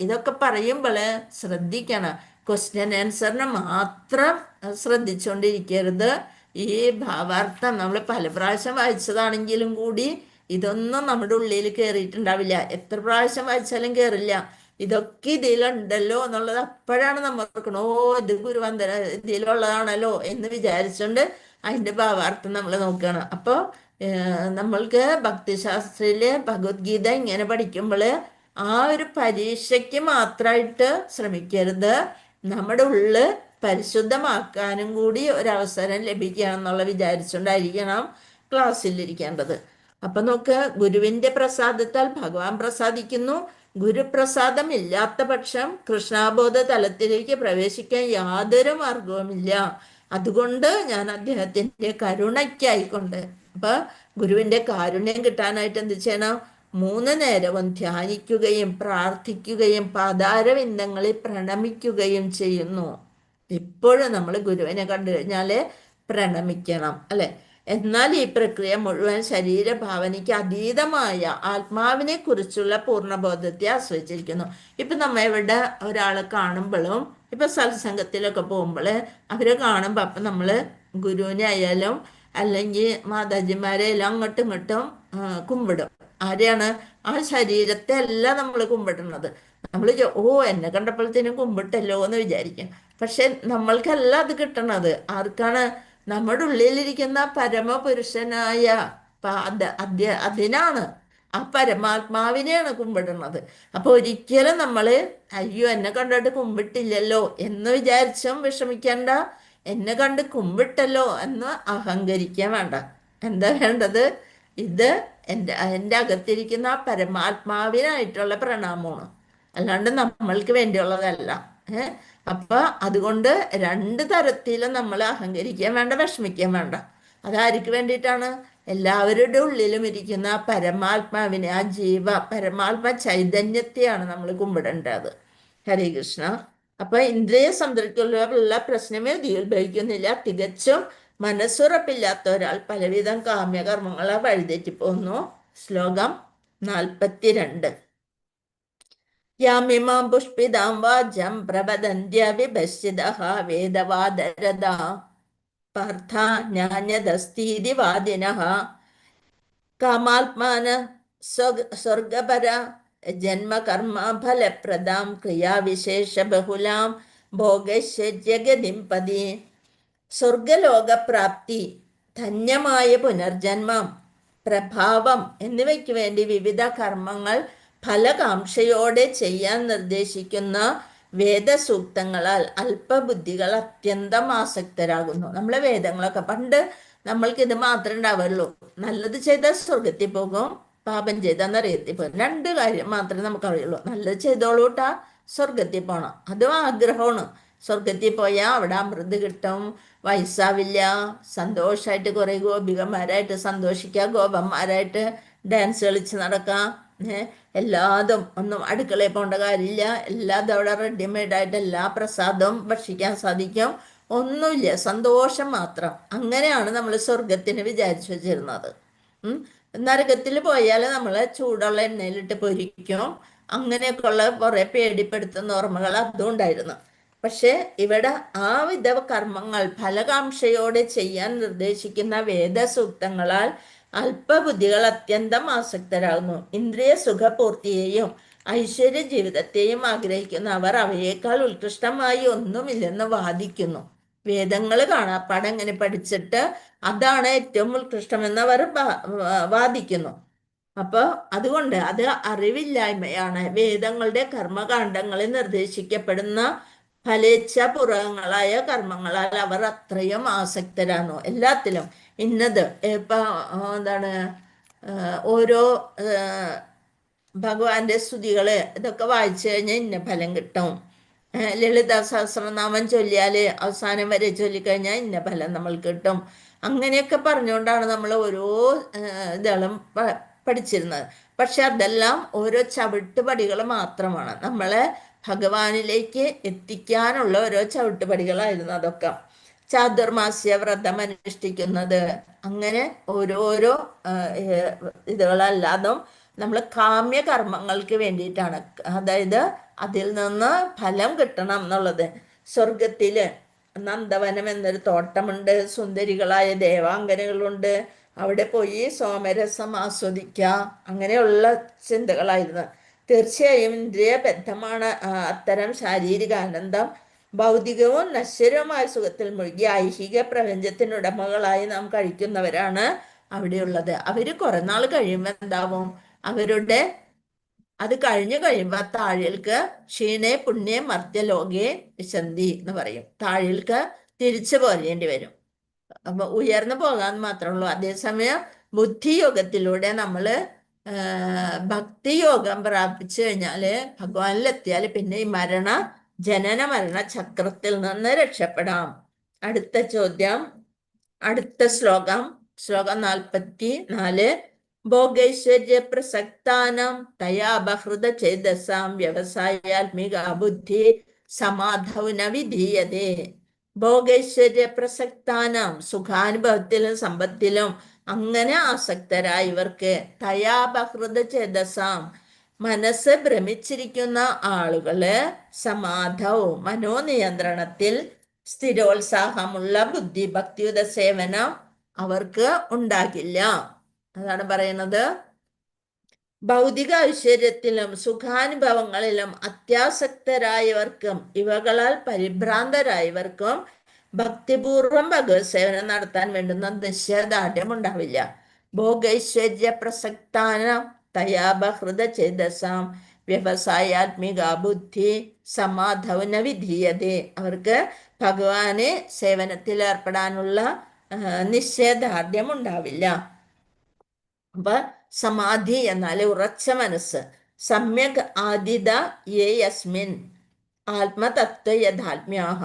ഇതൊക്കെ പറയുമ്പോൾ ശ്രദ്ധിക്കണം. ക്വസ്റ്റ്യൻ ആൻസറിന് മാത്രം ശ്രദ്ധിച്ചുകൊണ്ടിരിക്കരുത്. ഈ ഭാവാർത്ഥം നമ്മൾ പല പ്രാവശ്യം വായിച്ചതാണെങ്കിലും കൂടി ഇതൊന്നും നമ്മുടെ ഉള്ളിൽ കയറിയിട്ടുണ്ടാവില്ല. എത്ര പ്രാവശ്യം വായിച്ചാലും കയറില്ല. ഇതൊക്കെ ഇതിലുണ്ടല്ലോ എന്നുള്ളത് അപ്പോഴാണ് നമ്മൾ ഓർക്കണം, ഓ ഇത് ഗുരുവന്ദന ഇതിലുള്ളതാണല്ലോ എന്ന് വിചാരിച്ചുകൊണ്ട് അതിന്റെ ഭാവാർത്ഥം നമ്മൾ നോക്കണം. അപ്പോൾ നമ്മൾക്ക് ഭക്തിശാസ്ത്രയിലെ ഭഗവത്ഗീത ഇങ്ങനെ പഠിക്കുമ്പോൾ ആ ഒരു പരീക്ഷയ്ക്ക് മാത്രമായിട്ട് ശ്രമിക്കരുത്. നമ്മുടെ ഉള്ളിൽ പരിശുദ്ധമാക്കാനും കൂടി ഒരവസരം ലഭിക്കണം എന്നുള്ള വിചാരിച്ചുകൊണ്ടായിരിക്കണം ക്ലാസ്സിലിരിക്കേണ്ടത്. അപ്പൊ നോക്ക്, ഗുരുവിന്റെ പ്രസാദത്താൽ ഭഗവാൻ പ്രസാദിക്കുന്നു. ഗുരുപ്രസാദം ഇല്ലാത്ത പക്ഷം കൃഷ്ണാബോധ തലത്തിലേക്ക് പ്രവേശിക്കാൻ യാതൊരു മാർഗവുമില്ല. അതുകൊണ്ട് ഞാൻ അദ്ദേഹത്തിന്റെ കരുണയ്ക്കായിക്കൊണ്ട്, അപ്പൊ ഗുരുവിന്റെ കാരുണ്യം കിട്ടാനായിട്ട് എന്ത് ചെയ്യണം? 3 നേരവും ധ്യാനിക്കുകയും പ്രാർത്ഥിക്കുകയും പാതാരവിന്ദങ്ങളിൽ പ്രണമിക്കുകയും ചെയ്യുന്നു. ഇപ്പോഴും നമ്മൾ ഗുരുവിനെ കണ്ടു കഴിഞ്ഞാൽ പ്രണമിക്കണം, അല്ലെ? എന്നാൽ ഈ പ്രക്രിയ മുഴുവൻ ശരീരഭാവനയ്ക്ക് അതീതമായ ആത്മാവിനെ കുറിച്ചുള്ള പൂർണ്ണബോധത്തെ ആശ്രയിച്ചിരിക്കുന്നു. ഇപ്പൊ നമ്മ ഇവിടെ ഒരാളെ കാണുമ്പോഴും ഇപ്പൊ സത്സംഗത്തിലൊക്കെ പോകുമ്പോൾ അവരെ കാണുമ്പോൾ അപ്പം നമ്മൾ ഗുരുവിനെ ആയാലും അല്ലെങ്കിൽ മാതാജിമാരെ എല്ലാം അങ്ങോട്ടും ഇങ്ങോട്ടും കുമ്പിടും. ആരെയാണ്? ആ ശരീരത്തെ അല്ല നമ്മൾ കുമ്പിടുന്നത്. നമ്മൾ ഓ എന്നെ കണ്ടപ്പോഴത്തേനും കുമ്പിട്ടല്ലോ എന്ന് വിചാരിക്കും. പക്ഷെ നമ്മൾക്കല്ല അത് കിട്ടണത്. ആർക്കാണ്? നമ്മുടെ ഉള്ളിലിരിക്കുന്ന പരമപുരുഷനായ അതിനാണ്, ആ പരമാത്മാവിനെയാണ് കുമ്പിടുന്നത്. അപ്പൊ ഒരിക്കലും നമ്മൾ അയ്യോ എന്നെ കണ്ടിട്ട് കുമ്പിട്ടില്ലല്ലോ എന്ന് വിചാരിച്ചും വിഷമിക്കേണ്ട, എന്നെ കണ്ട് കുമ്പിട്ടല്ലോ എന്ന് അഹങ്കരിക്കാൻ വേണ്ട. എന്താ വേണ്ടത്? ഇത് എൻ്റെ അകത്തിരിക്കുന്ന ആ പരമാത്മാവിനായിട്ടുള്ള പ്രണാമമാണ്, അല്ലാണ്ട് നമ്മൾക്ക് വേണ്ടിയുള്ളതല്ല. അപ്പൊ അതുകൊണ്ട് രണ്ട് തരത്തിലും നമ്മൾ അഹങ്കരിക്കാൻ വേണ്ട, വിഷമിക്കാൻ വേണ്ട. അതാർക്ക് വേണ്ടിയിട്ടാണ്? എല്ലാവരുടെ ഉള്ളിലും ഇരിക്കുന്ന പരമാത്മാവിനെ, ആ പരമാത്മ ചൈതന്യത്തെയാണ് നമ്മൾ കുമ്പിടേണ്ടത്. ഹരേ കൃഷ്ണ. അപ്പൊ ഇന്ദ്രിയ സംതൃപ്തിയുള്ള പ്രശ്നമേ ഉദ്ഭവിക്കുന്നില്ല. തികച്ചും മനസ്സുറപ്പില്ലാത്ത ഒരാൾ പലവിധം കാമ്യകർമ്മങ്ങളെ വഴിതെറ്റിപ്പോന്നു. ശ്ലോകം 42. യാമിമാം പുഷ്പിതാം വാചം പ്രവദന്ത്യ വിഭശ്ചിതഃ വേദവാദരദാ പാർത്ഥ ജ്ഞാന്യതസ്തീതി വാദിനഃ കാമാത്മാന സ്വർഗപര ജന്മകർമ്മ ഫലപ്രദാം ക്രിയാവിശേഷ ബഹുലാം ഭോഗൈശ്വര്യഗതിം പതി. സ്വർഗലോകപ്രാപ്തി, ധന്യമായ പുനർജന്മം, പ്രഭാവം എന്നിവയ്ക്ക് വേണ്ടി വിവിധ കർമ്മങ്ങൾ ഫലകാംക്ഷയോടെ ചെയ്യാൻ നിർദ്ദേശിക്കുന്ന വേദസൂക്തങ്ങളാൽ അല്പബുദ്ധികൾ അത്യന്തം ആസക്തരാകുന്നു. നമ്മളെ വേദങ്ങളൊക്കെ പണ്ട് നമ്മൾക്കിത് മാത്രമേ ഉണ്ടാവുള്ളൂ. നല്ലത് ചെയ്താൽ സ്വർഗത്തിൽ പോകും, പാപം ചെയ്താൽ നരകത്തിൽ പോകും. രണ്ട് കാര്യം മാത്രമേ നമുക്കറിയുള്ളൂ. നല്ലത് ചെയ്തോളൂട്ടാ, സ്വർഗത്തിൽ പോകണം, അതും ആഗ്രഹമാണ്. സ്വർഗത്തിൽ പോയാൽ അവിടെ അമൃത് കിട്ടും, വയസ്സാവില്ല, സന്തോഷമായിട്ട് കുറേ ഗോപികന്മാരായിട്ട് സന്തോഷിക്കാം, ഗോപന്മാരായിട്ട് ഡാൻസ് കളിച്ച് നടക്കാം. എല്ലാതും ഒന്നും അടുക്കളയിൽ പോകേണ്ട കാര്യമില്ല, എല്ലാതും അവിടെ റെഡിമെയ്ഡായിട്ട് എല്ലാ പ്രസാദവും ഭക്ഷിക്കാൻ സാധിക്കും. ഒന്നുമില്ല, സന്തോഷം മാത്രം. അങ്ങനെയാണ് നമ്മൾ സ്വർഗത്തിന് വിചാരിച്ചു വെച്ചിരുന്നത്. നരകത്തിൽ പോയാൽ നമ്മളെ ചൂടുള്ള എണ്ണയിലിട്ട് പൊരിക്കും, അങ്ങനെയൊക്കെയുള്ള കുറേ പേടിപ്പെടുത്തുന്ന ഓർമ്മകൾ അതും ഉണ്ടായിരുന്നു. പക്ഷെ ഇവിടെ ആ വിധ കർമ്മങ്ങൾ ഫലകാംക്ഷയോടെ ചെയ്യാൻ നിർദ്ദേശിക്കുന്ന വേദസൂക്തങ്ങളാൽ അല്പബുദ്ധികൾ അത്യന്തം ആസക്തരാകുന്നു. ഇന്ദ്രിയ സുഖപൂർത്തിയെയും ഐശ്വര്യ ജീവിതത്തെയും ആഗ്രഹിക്കുന്ന അവർ അവയേക്കാൾ ഉത്കൃഷ്ടമായി ഒന്നുമില്ലെന്ന് വാദിക്കുന്നു. വേദങ്ങൾ കാണാപ്പാടെ എങ്ങനെ പഠിച്ചിട്ട് അതാണ് ഏറ്റവും ഉത്കൃഷ്ടമെന്ന് അവർ വാദിക്കുന്നു. അപ്പോൾ അതുകൊണ്ട് അത് അറിവില്ലായ്മയാണ്. വേദങ്ങളുടെ കർമ്മകാണ്ഡങ്ങളിൽ നിർദ്ദേശിക്കപ്പെടുന്ന ഫലേച്ഛാപൂർവങ്ങളായ കർമ്മങ്ങളാൽ അവർ അത്രയും ആസക്തരാണോ. എല്ലാത്തിലും ഇന്നത് ഇപ്പം എന്താണ്, ഓരോ ഭഗവാന്റെ സ്തുതികൾ ഇതൊക്കെ വായിച്ചു കഴിഞ്ഞാൽ ഇന്ന ഫലം കിട്ടും, ലളിത സഹസ്രനാമം ചൊല്ലിയാൽ അവസാനം വരെ ചൊല്ലിക്കഴിഞ്ഞാൽ ഇന്ന ഫലം നമ്മൾ കിട്ടും. അങ്ങനെയൊക്കെ പറഞ്ഞുകൊണ്ടാണ് നമ്മൾ ഓരോ ഇതുകളും പഠിച്ചിരുന്നത്. പക്ഷെ അതെല്ലാം ഓരോ ചവിട്ടുപടികൾ മാത്രമാണ്, നമ്മളെ ഭഗവാനിലേക്ക് എത്തിക്കാനുള്ള ഓരോ ചവിട്ടുപടികളായിരുന്നു അതൊക്കെ. ചാതുർമാസ്യ വ്രതം അനുഷ്ഠിക്കുന്നത്, അങ്ങനെ ഓരോരോ ഇതുകളല്ലാതും നമ്മൾ കാമ്യകർമ്മങ്ങൾക്ക് വേണ്ടിയിട്ടാണ്. അതായത് അതിൽ നിന്ന് ഫലം കിട്ടണം എന്നുള്ളത്. സ്വർഗത്തില് നന്ദവനം എന്നൊരു തോട്ടമുണ്ട്, സുന്ദരികളായ ദേവാംഗനകളുണ്ട്, അവിടെ പോയി സോമരസം ആസ്വദിക്കുക, അങ്ങനെയുള്ള ചിന്തകളായിരുന്നു. തീർച്ചയായും ഇന്ദ്രിയബദ്ധമാണ് അത്തരം ശാരീരിക ആനന്ദം. ഭൗതികവും നശ്വരവുമായ സുഖത്തിൽ മുഴുകി ഐഹിക പ്രപഞ്ചത്തിനുടമകളായി നാം കഴിക്കുന്നവരാണ് അവിടെയുള്ളത്. അവർ കുറെ നാൾ കഴിയുമ്പോൾ എന്താവും, അവരുടെ അത് കഴിഞ്ഞു കഴിയുമ്പോൾ താഴിൽക്ക് ക്ഷീണേ പുണ്യേ മർത്യലോകേ വിശന്തി എന്ന് പറയും. താഴിൽക്ക് തിരിച്ചു പോരേണ്ടി വരും. അപ്പൊ ഉയർന്നു പോകാൻ മാത്രമേ ഉള്ളൂ. അതേസമയം ബുദ്ധിയോഗത്തിലൂടെ നമ്മൾ ഭക്തിയോഗം പ്രാപിച്ചു കഴിഞ്ഞാല് ഭഗവാനിലെത്തിയാൽ പിന്നെ ഈ ജനന മരണ ചക്രത്തിൽ നിന്ന് രക്ഷപ്പെടാം. അടുത്ത ചോദ്യം, അടുത്ത ശ്ലോകം 44. ഭോഗൈശ്വര്യ പ്രസക്താനം തയാ ബഹൃത ചേതസാം വ്യവസായാത്മിക ബുദ്ധി സമാധൗന വിധീയതേ. ഭോഗൈശ്വര്യ പ്രസക്താനം, സുഖാനുഭവത്തിലും സമ്പത്തിലും അങ്ങനെ ആസക്തരായവർക്ക്, തയാബഹൃത ചേതസാം, മനസ്സ് ഭ്രമിച്ചിരിക്കുന്ന ആളുകള്, സമാധൗ, മനോനിയന്ത്രണത്തിൽ, സ്ഥിരോത്സാഹമുള്ള ബുദ്ധി ഭക്തിയുത സേവനം അവർക്ക് ഉണ്ടാകില്ല. അതാണ് പറയുന്നത്. ഭൗതിക ഐശ്വര്യത്തിലും സുഖാനുഭവങ്ങളിലും അത്യാസക്തരായവർക്കും ഇവകളാൽ പരിഭ്രാന്തരായവർക്കും ഭക്തിപൂർവം ഭഗവത് സേവനം നടത്താൻ വേണ്ടുന്ന നിശ്ചയദാർഢ്യം ഉണ്ടാവില്ല. ഭോഗൈശ്വര്യ പ്രസക്താന തയാബഹൃത ചേതസാം വ്യവസായാത്മിക ബുദ്ധി സമാധൗന വിധീയതേ. അവർക്ക് ഭഗവാനെ സേവനത്തിൽ ഏർപ്പെടാനുള്ള നിശ്ചയദാർഢ്യം ഉണ്ടാവില്ല. അപ്പൊ സമാധി എന്നാൽ ഉറച്ച മനസ്സ്. സമ്യക് ആദിത യേ യസ്മിൻ ആത്മതത്വ യഥാത്മ്യാഹ,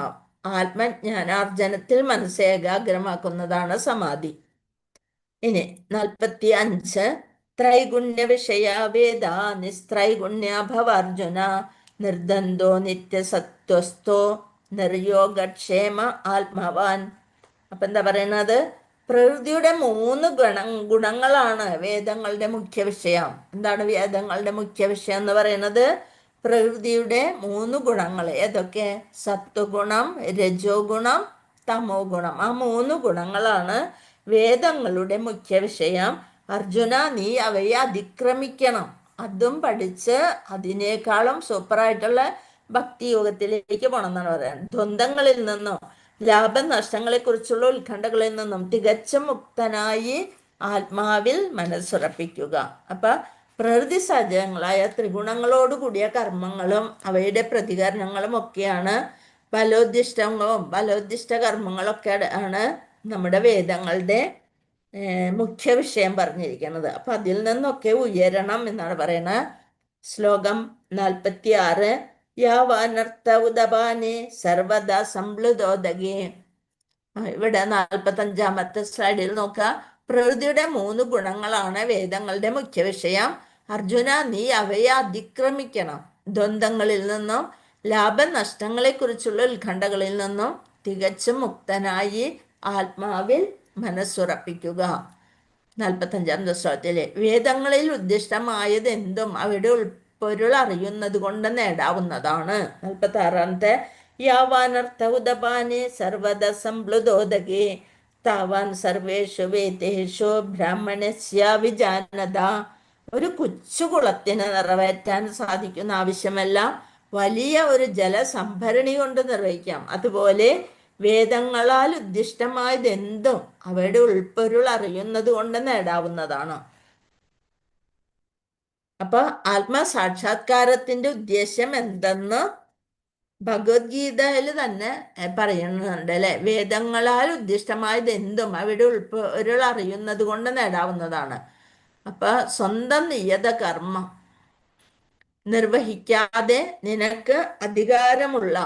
ആത്മജ്ഞാനാർജനത്തിൽ മനസ്സ് ഏകാഗ്രമാക്കുന്നതാണ് സമാധി. ഇനി 45 ത്രൈഗുണ്യ വിഷയ വേദ നിസ്ത്രൈഗുണ്യ ഭവാർജുന നിർദ്ദന്തോ നിത്യസത്വസ്ഥോ നിർയോഗക്ഷേമ ആത്മവാൻ. അപ്പൊ എന്താ പറയുന്നത്? പ്രകൃതിയുടെ 3 ഗുണങ്ങളാണ് വേദങ്ങളുടെ മുഖ്യ വിഷയം. എന്താണ് വേദങ്ങളുടെ മുഖ്യ വിഷയം എന്ന് പറയുന്നത്? പ്രകൃതിയുടെ 3 ഗുണങ്ങൾ. ഏതൊക്കെ? സത്വഗുണം, രജോ ഗുണം, തമോ ഗുണം. ആ 3 ഗുണങ്ങളാണ് വേദങ്ങളുടെ മുഖ്യ വിഷയം. അർജുന, നീ അവയെ അതിക്രമിക്കണം. അതും പഠിച്ച് അതിനേക്കാളും സൂപ്പറായിട്ടുള്ള ഭക്തിയോഗത്തിലേക്ക് പോകണം എന്നാണ് പറയുന്നത്. ദ്വന്ദ്ങ്ങളിൽ നിന്നും ലാഭനഷ്ടങ്ങളെ കുറിച്ചുള്ള ഉത്കണ്ഠകളിൽ നിന്നും തികച്ചും മുക്തനായി ആത്മാവിൽ മനസ്സുറപ്പിക്കുക. അപ്പൊ പ്രകൃതി സഹജങ്ങളായ ത്രിഗുണങ്ങളോടുകൂടിയ കർമ്മങ്ങളും അവയുടെ പ്രതികരണങ്ങളും ഒക്കെയാണ് ബലോദ്ദിഷ്ടങ്ങളും ബലോദ്ദിഷ്ട കർമ്മങ്ങളൊക്കെ ആണ് നമ്മുടെ വേദങ്ങളുടെ മുഖ്യ വിഷയം പറഞ്ഞിരിക്കുന്നത്. അപ്പൊ അതിൽ നിന്നൊക്കെ ഉയരണം എന്നാണ് പറയുന്നത്. ശ്ലോകം 46 യാവാനർത്ഥ ഉദപാനെ സർവദാ സംപ്ലുതോദകേ. ഇവിടെ 45-ാമത്തെ സ്ലൈഡിൽ നോക്കുക. പ്രകൃതിയുടെ 3 ഗുണങ്ങളാണ് വേദങ്ങളുടെ മുഖ്യ വിഷയം. അർജുന, നീ അവയെ അതിക്രമിക്കണം. ദ്വന്ദ്ങ്ങളിൽ നിന്നും ലാഭനഷ്ടങ്ങളെ കുറിച്ചുള്ള ഉത്കണ്ഠകളിൽ നിന്നും തികച്ചും മുക്തനായി ആത്മാവിൽ മനസ്സുറപ്പിക്കുക. 45-ാമത്തെ ശ്ലോകത്തിലെ വേദങ്ങളിൽ ഉദ്ദിഷ്ടമായത് എന്തും അവയുടെ ഉൾപ്പൊരുൾ അറിയുന്നത് കൊണ്ട് നേടാവുന്നതാണ്. 46-ാമത്തെ യാവാനർത്ഥ ഉദപാനെ സർവദ സംപ്ലുതോദകേ താവാൻ സർവേഷു വേദേഷു ബ്രാഹ്മണസ്യ വിജാനത. ഒരു കൊച്ചുകുളത്തിന് നിറവേറ്റാൻ സാധിക്കുന്ന ആവശ്യമെല്ലാം വലിയ ഒരു ജലസംഭരണി കൊണ്ട് നിർവഹിക്കാം. അതുപോലെ വേദങ്ങളാൽ ഉദ്ദിഷ്ടമായത് എന്തും അവയുടെ ഉൾപ്പൊരുൾ അറിയുന്നത് കൊണ്ട് നേടാവുന്നതാണ്. അപ്പൊ ആത്മസാക്ഷാത്കാരത്തിന്റെ ഉദ്ദേശ്യം എന്തെന്ന് ഭഗവത്ഗീതയിൽ തന്നെ പറയുന്നുണ്ട് അല്ലെ. വേദങ്ങളാൽ ഉദ്ദിഷ്ടമായത് എന്തും അവയുടെ ഉൾപ്പൊരുൾ അറിയുന്നത് കൊണ്ട് നേടാവുന്നതാണ്. അപ്പൊ സ്വന്തം നിയത കർമ്മം നിർവഹിക്കാതെ നിനക്ക് അധികാരമുള്ള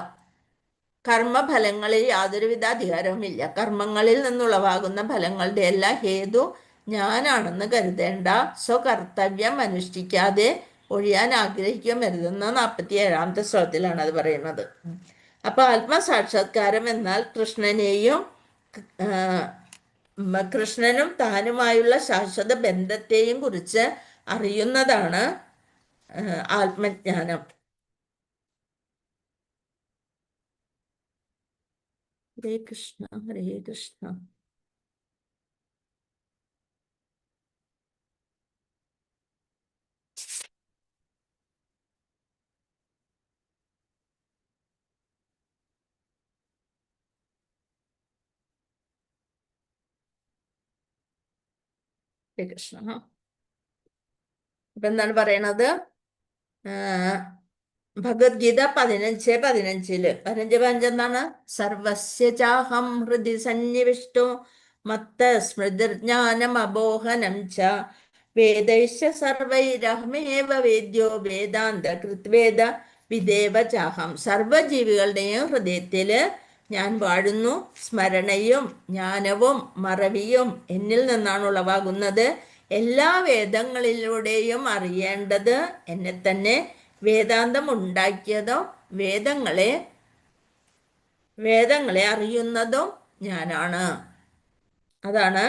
കർമ്മഫലങ്ങളിൽ യാതൊരുവിധ അധികാരവുമില്ല. കർമ്മങ്ങളിൽ നിന്നുളവാകുന്ന ഫലങ്ങളുടെ എല്ലാ ഹേതു ഞാനാണെന്ന് കരുതേണ്ട. സ്വകർത്തവ്യം അനുഷ്ഠിക്കാതെ ഒഴിയാൻ ആഗ്രഹിക്കുകയും വരുന്ന 47-ാമത്തെ ശ്ലോകത്തിലാണ് അത് പറയുന്നത്. അപ്പൊ ആത്മസാക്ഷാത്കാരം എന്നാൽ കൃഷ്ണനും താനുമായുള്ള ശാശ്വത ബന്ധത്തെയും കുറിച്ച് അറിയുന്നതാണ് ആത്മജ്ഞാനം. ഹരേ കൃഷ്ണ ഹരേ കൃഷ്ണ. ഹരേ കൃഷ്ണ. അപ്പൊ എന്താണ് പറയണത്? ഭഗവത്ഗീത 15:15 15 എന്താണ്? സർവസ്യ ചാഹം ഹൃദി സന്നിവിഷ്ടോ മത്ത സ്മൃതിർജ്ഞാനം അബോഹനം ച വേദൈശ്ച സർവൈരഹമേവ വേദ്യോ വേദാന്ത കൃത്വേദ വിദേവ ചാഹം. സർവജീവികളുടെയും ഹൃദയത്തില് ഞാൻ വാഴുന്നു. സ്മരണയും ജ്ഞാനവും മറവിയും എന്നിൽ നിന്നാണ് ഉളവാകുന്നത്. എല്ലാ വേദങ്ങളിലൂടെയും അറിയേണ്ടത് എന്നെ തന്നെ. വേദാന്തം ഉണ്ടാക്കിയതോ വേദങ്ങളെ അറിയുന്നതും ഞാനാണ്. അതാണ്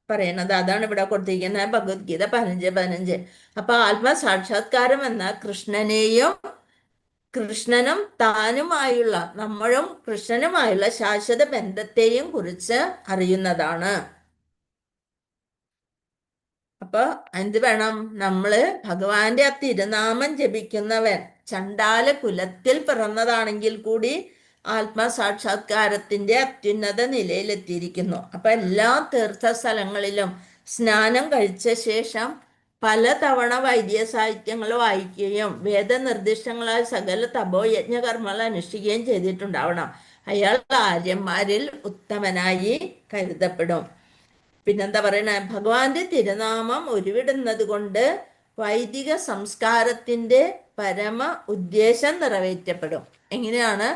പറയുന്നത്. അതാണ് ഇവിടെ കൊടുത്തിരിക്കുന്നത് ഭഗവത്ഗീത 15:15. അപ്പൊ ആത്മസാക്ഷാത്കാരം എന്ന കൃഷ്ണനും താനുമായുള്ള നമ്മളും കൃഷ്ണനുമായുള്ള ശാശ്വത ബന്ധത്തെയും കുറിച്ച് അറിയുന്നതാണ്. അപ്പൊ എന്ത് വേണം? നമ്മള് ഭഗവാന്റെ ആ തിരുനാമം ജപിക്കുന്നവൻ ചണ്ടാല കുലത്തിൽ പിറന്നതാണെങ്കിൽ കൂടി ആത്മസാക്ഷാത്കാരത്തിന്റെ അത്യുന്നത നിലയിലെത്തിയിരിക്കുന്നു. അപ്പൊ എല്ലാ തീർത്ഥ സ്ഥലങ്ങളിലും സ്നാനം കഴിച്ച ശേഷം പലതവണ വൈദിക സാഹിത്യങ്ങൾ വായിക്കുകയും വേദനിർദ്ദിഷ്ടങ്ങളായ സകല തപോയജ്ഞകർമ്മങ്ങൾ അനുഷ്ഠിക്കുകയും ചെയ്തിട്ടുണ്ടാവണം. അയാൾ ആര്യന്മാരിൽ ഉത്തമനായി കരുതപ്പെടും. പിന്നെന്താ പറയണേ? ഭഗവാന്റെ തിരുനാമം ഉരുവിടുന്നത് കൊണ്ട് വൈദിക സംസ്കാരത്തിന്റെ പരമ ഉദ്ദേശം നിറവേറ്റപ്പെടും. എങ്ങനെയാണ്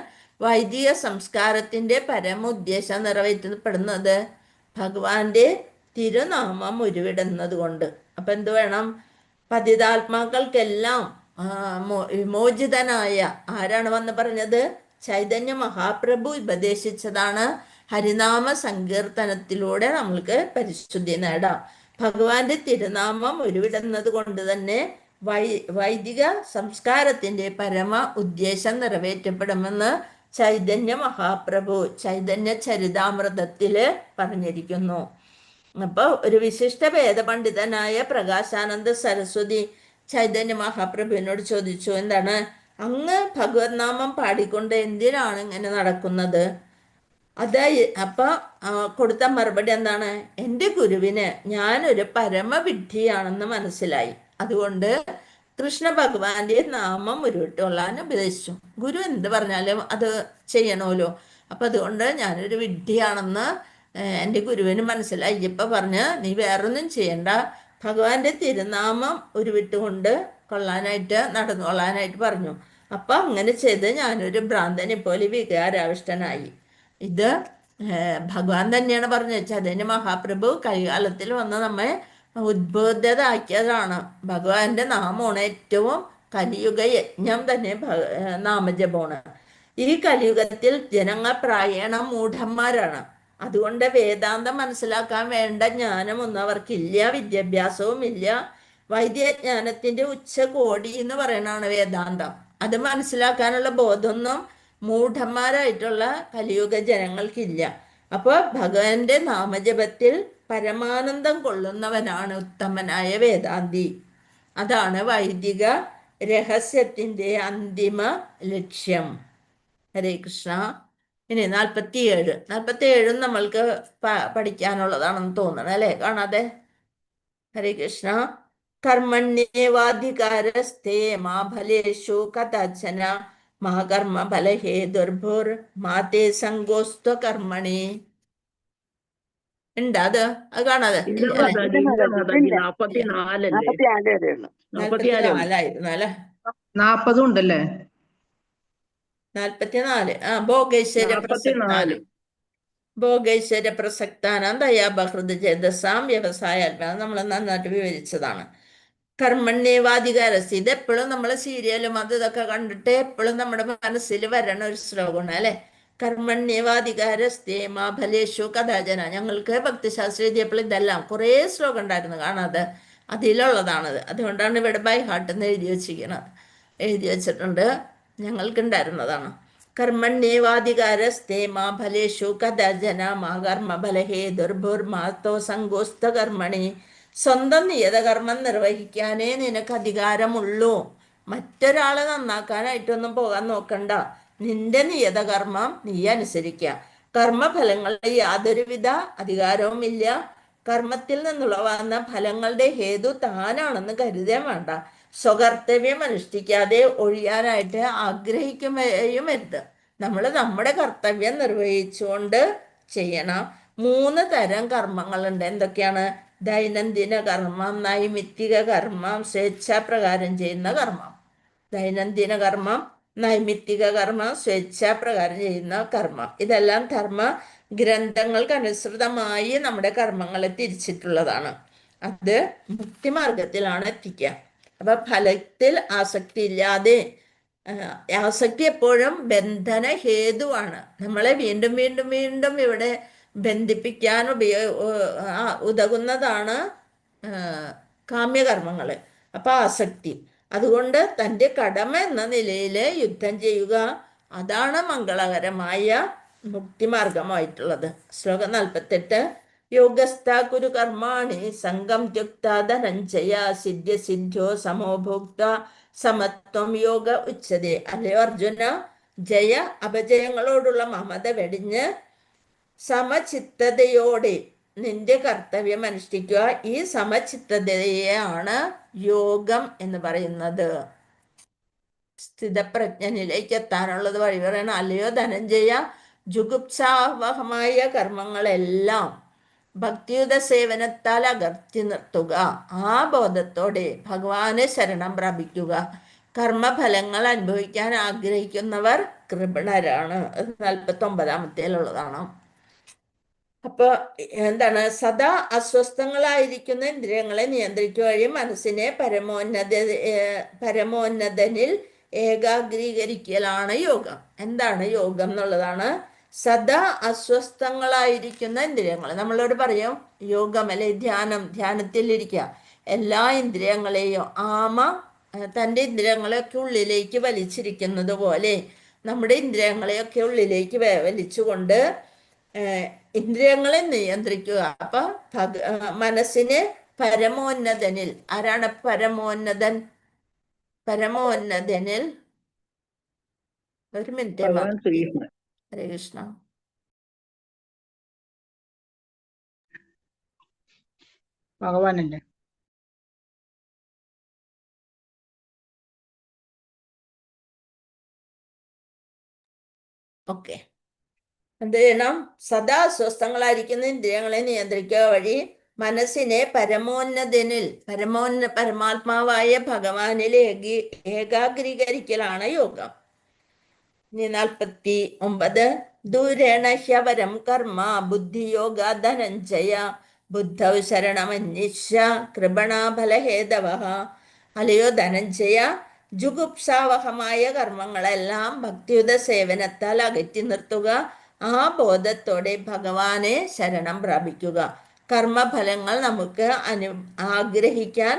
വൈദിക സംസ്കാരത്തിന്റെ പരമ ഉദ്ദേശം നിറവേറ്റപ്പെടുന്നത്? ഭഗവാന്റെ തിരുനാമം ഉരുവിടുന്നത് കൊണ്ട്. അപ്പൊ എന്ത് വേണം? പതിതാത്മാക്കൾക്കെല്ലാം വിമോചിതനായ ആരാണ് വന്ന് പറഞ്ഞത്? ചൈതന്യ മഹാപ്രഭു ഉപദേശിച്ചതാണ്. ഹരിനാമ സങ്കീർത്തനത്തിലൂടെ നമ്മൾക്ക് പരിശുദ്ധി നേടാം. ഭഗവാന്റെ തിരുനാമം ഉരുവിടുന്നത് കൊണ്ട് തന്നെ വൈദിക സംസ്കാരത്തിന്റെ പരമ ഉദ്ദേശം നിറവേറ്റപ്പെടുമെന്ന് ചൈതന്യ മഹാപ്രഭു ചൈതന്യ ചരിതാമൃതത്തില് പറഞ്ഞിരിക്കുന്നു. അപ്പൊ ഒരു വിശിഷ്ട വേദപണ്ഡിതനായ പ്രകാശാനന്ദ സരസ്വതി ചൈതന്യ മഹാപ്രഭുവിനോട് ചോദിച്ചു, എന്താണ് അങ്ങ് ഭഗവത് നാമം പാടിക്കൊണ്ട് എന്തിനാണ് ഇങ്ങനെ നടക്കുന്നത്? അപ്പൊ കൊടുത്ത മറുപടി എന്താണ്? എൻ്റെ ഗുരുവിന് ഞാനൊരു പരമവിഡ്ഢിയാണെന്ന് മനസ്സിലായി. അതുകൊണ്ട് കൃഷ്ണ ഭഗവാന്റെ നാമം ഉരുവിട്ടുകൊള്ളാൻ ഉപദേശിച്ചു. ഗുരു എന്ത് പറഞ്ഞാലും അത് ചെയ്യണമല്ലോ. അപ്പൊ അതുകൊണ്ട് ഞാനൊരു വിഡ്ഢിയാണെന്ന് എൻ്റെ ഗുരുവിന് മനസ്സിലായി. ഇപ്പൊ പറഞ്ഞ് നീ വേറൊന്നും ചെയ്യണ്ട, ഭഗവാന്റെ തിരുനാമം ഉരുവിട്ടുകൊണ്ട് നടന്നുകൊള്ളാനായിട്ട് പറഞ്ഞു. അപ്പൊ അങ്ങനെ ചെയ്ത് ഞാനൊരു ഭ്രാന്തനെ പോലെ വികാരാവിഷ്ടനായി. ഇത് ഭഗവാൻ തന്നെയാണ് പറഞ്ഞത്. ചൈതന്യ മഹാപ്രഭു കലികാലത്തിൽ വന്ന് നമ്മെ ഉദ്ബോധതാക്കിയതാണ്. ഭഗവാന്റെ നാമമാണ് ഏറ്റവും കലിയുഗ യജ്ഞം തന്നെ നാമജപമാണ്. ഈ കലിയുഗത്തിൽ ജനങ്ങൾ പ്രായണ മൂഢന്മാരാണ്. അതുകൊണ്ട് വേദാന്തം മനസ്സിലാക്കാൻ വേണ്ട ജ്ഞാനമൊന്നും അവർക്കില്ല, വിദ്യാഭ്യാസവും ഇല്ല. വൈദ്യജ്ഞാനത്തിന്റെ ഉച്ചകോടി എന്ന് പറയുന്നതാണ് വേദാന്തം. അത് മനസ്സിലാക്കാനുള്ള ബോധമൊന്നും മൂഢന്മാരായിട്ടുള്ള കലിയുഗ ജനങ്ങൾക്കില്ല. അപ്പോൾ ഭഗവാന്റെ നാമജപത്തിൽ പരമാനന്ദം കൊള്ളുന്നവനാണ് ഉത്തമനായ വേദാന്തി. അതാണ് വൈദിക രഹസ്യത്തിന്റെ അന്തിമ ലക്ഷ്യം. ഹരേ കൃഷ്ണ. ഇനി 47 നമ്മൾക്ക് പഠിക്കാനുള്ളതാണെന്ന് തോന്നണം അല്ലെ? കാണാതെ. ഹരേ കൃഷ്ണ. കർമ്മണ്യേവാധികാരസ്തേ മാ ഫലേഷു കഥാചന മാ കർമ്മ ഫലഹേതുർഭുർ മാ തേ സംഗോസ്ത്വ കർമ്മണി. ഉണ്ട് അത് കാണാതെ? ഇല്ല മാതാജി, ഇല്ല മാതാജി. 44 അല്ലേ? 44 അല്ലെ? 40 ഉണ്ടല്ലേ? 44. ഭോഗൈശ്വര്യ പ്രസക്താനാം ദയാബഹൃത് ചേതസാം വ്യവസായാത്മ നമ്മൾ നന്നായിട്ട് വിവരിച്ചതാണ്. കർമ്മണ്യേവാധികാരസ്. ഇത് എപ്പോഴും നമ്മൾ സീരിയലും ഇതൊക്കെ കണ്ടിട്ട് എപ്പോഴും നമ്മുടെ മനസ്സിൽ വരണ ഒരു ശ്ലോകമാണ് അല്ലെ? കർമ്മണ്യേവാധികാരസ്തേ മാ ഫലേഷു കഥാചന. ഞങ്ങൾക്ക് ഭക്തിശാസ്ത്രം എഴുതിയപ്പോൾ ഇതെല്ലാം കുറേ ശ്ലോകം ഉണ്ടായിരുന്നു കാണാതെ. അതിലുള്ളതാണത്. അതുകൊണ്ടാണ് ഇവിടെ ബൈ ഹാർട്ടെന്ന് എഴുതി വെച്ചിട്ടുണ്ട്. ഞങ്ങൾക്കുണ്ടായിരുന്നതാണ്. കർമ്മണ്യേവാധികാരസ്തേ മാ ഫലേഷു കഥാചന മാ കർമ്മ ഫലഹേതുർഭുർമാതോ സംഗോസ്ത കർമ്മണി. സ്വന്തം നിയതകർമ്മം നിർവഹിക്കാനേ നിനക്ക് അധികാരമുള്ളൂ. മറ്റൊരാളെ നന്നാക്കാനായിട്ടൊന്നും പോകാൻ നോക്കണ്ട. നിന്റെ നിയതകർമ്മം നീ അനുസരിക്കുക. കർമ്മഫലങ്ങളുടെ യാതൊരുവിധ അധികാരവുമില്ല. കർമ്മത്തിൽ നിന്നുളവാകുന്ന ഫലങ്ങളുടെ ഹേതു താനാണെന്ന് കരുതേ വേണ്ട. സ്വകർത്തവ്യം അനുഷ്ഠിക്കാതെ ഒഴിയാനായിട്ട് ആഗ്രഹിക്കുകയും വരുത്. നമ്മൾ നമ്മുടെ കർത്തവ്യം നിർവഹിച്ചുകൊണ്ട് ചെയ്യണം. 3 തരം കർമ്മങ്ങളുണ്ട്. എന്തൊക്കെയാണ്? ദൈനംദിന കർമ്മം, നൈമിത്തിക കർമ്മം, സ്വേച്ഛാപ്രകാരം ചെയ്യുന്ന കർമ്മം. ദൈനംദിന കർമ്മം, നൈമിത്തിക കർമ്മം, സ്വേച്ഛാപ്രകാരം ചെയ്യുന്ന കർമ്മം. ഇതെല്ലാം ധർമ്മ ഗ്രന്ഥങ്ങൾക്കനുസൃതമായി നമ്മുടെ കർമ്മങ്ങളെ തിരിച്ചിട്ടുള്ളതാണ്. അത് മുക്തിമാർഗത്തിലാണ് എത്തിക്കുക. അപ്പൊ ഫലത്തിൽ ആസക്തി ഇല്ലാതെ ആസക്തി എപ്പോഴും ബന്ധന ഹേതുവാണ്. നമ്മളെ വീണ്ടും വീണ്ടും വീണ്ടും ഇവിടെ ബന്ധിപ്പിക്കാൻ ഉതകുന്നതാണ് കാമ്യകർമ്മങ്ങൾ. അപ്പൊ ആസക്തി, അതുകൊണ്ട് തൻ്റെ കടമ എന്ന നിലയിൽ യുദ്ധം ചെയ്യുക, അതാണ് മംഗളകരമായ മുക്തിമാർഗമായിട്ടുള്ളത്. ശ്ലോകം 48. യോഗസ്ഥ കുരു കർമാണി സംഗം ത്യുക്ത ധനഞ്ജയ സിദ്ധ്യ സിദ്ധ്യോ സമോഭോക്ത സമത്വം യോഗ ഉച്ചതേ. അല്ലയോ അർജുന, ജയ അപജയങ്ങളോടുള്ള മമത വെടിഞ്ഞ് സമചിത്തതയോടെ നിന്റെ കർത്തവ്യം അനുഷ്ഠിക്കുക. ഈ സമചിത്തതയാണ് യോഗം എന്ന് പറയുന്നത്. സ്ഥിതപ്രജ്ഞനിലേക്ക് എത്താനുള്ളത് വഴി പറയണം. അല്ലയോ ധനഞ്ജയ, ജുഗുപ്സാവഹമായ കർമ്മങ്ങളെല്ലാം ഭക്തിയുത സേവനത്താൽ അകർത്തി നിർത്തുക. ആ ബോധത്തോടെ ഭഗവാനെ ശരണം പ്രാപിക്കുക. കർമ്മഫലങ്ങൾ അനുഭവിക്കാൻ ആഗ്രഹിക്കുന്നവർ കൃപണരാണ്. 49-ാമത്തേലുള്ളതാണ്. അപ്പൊ എന്താണ്? സദാ അസ്വസ്ഥങ്ങളായിരിക്കുന്ന ഇന്ദ്രിയങ്ങളെ നിയന്ത്രിക്കുക വഴി മനസ്സിനെ പരമോന്നതനിൽ ഏകാഗ്രീകരിക്കലാണ് യോഗം. എന്താണ് യോഗം എന്നുള്ളതാണ്. സദാ അസ്വസ്ഥങ്ങളായിരിക്കുന്ന ഇന്ദ്രിയങ്ങൾ, നമ്മളോട് പറയും യോഗം അല്ലെ ധ്യാനത്തിലിരിക്കുക. എല്ലാ ഇന്ദ്രിയങ്ങളെയും ആമ തൻ്റെ ഇന്ദ്രിയങ്ങളെയൊക്കെ ഉള്ളിലേക്ക് വലിച്ചിരിക്കുന്നത് പോലെ നമ്മുടെ ഇന്ദ്രിയങ്ങളെയൊക്കെ ഉള്ളിലേക്ക് വലിച്ചുകൊണ്ട് ഇന്ദ്രിയങ്ങളെ നിയന്ത്രിക്കുക. അപ്പൊ മനസ്സിനെ പരമോന്നതനിൽ, ആരാണ് പരമോന്നതൻ? പരമോന്നതനിൽ, ഒരു മിനിറ്റ്, ഭഗവാൻ ശ്രീകൃഷ്ണൻ. ഹരേ കൃഷ്ണ. ഭഗവാനല്ലേ? ഓക്കെ, എന്ത് ചെയ്യണം? സദാ അസ്വസ്ഥങ്ങളായിരിക്കുന്ന ഇന്ദ്രിയങ്ങളെ നിയന്ത്രിക്കുക വഴി മനസ്സിനെ പരമോന്നതനിൽ, പരമാത്മാവായ ഭഗവാനിൽ ഏകാഗ്രീകരിക്കലാണ് യോഗം. 49. ദൂരേണ ഹ്യവരം കർമ്മ ബുദ്ധിയോഗ ധനഞ്ജയ ബുദ്ധൗ ശരണമന്വിഷ്യ കൃപണാഫലഹേതവ. അല്ലയോ ധനഞ്ജയ, ജുഗുപ്സാവഹമായ കർമ്മങ്ങളെല്ലാം ഭക്തിയുത സേവനത്താൽ അകറ്റി നിർത്തുക. ആ ബോധത്തോടെ ഭഗവാനെ ശരണം പ്രാപിക്കുക. കർമ്മഫലങ്ങൾ നമുക്ക് ആഗ്രഹിക്കാൻ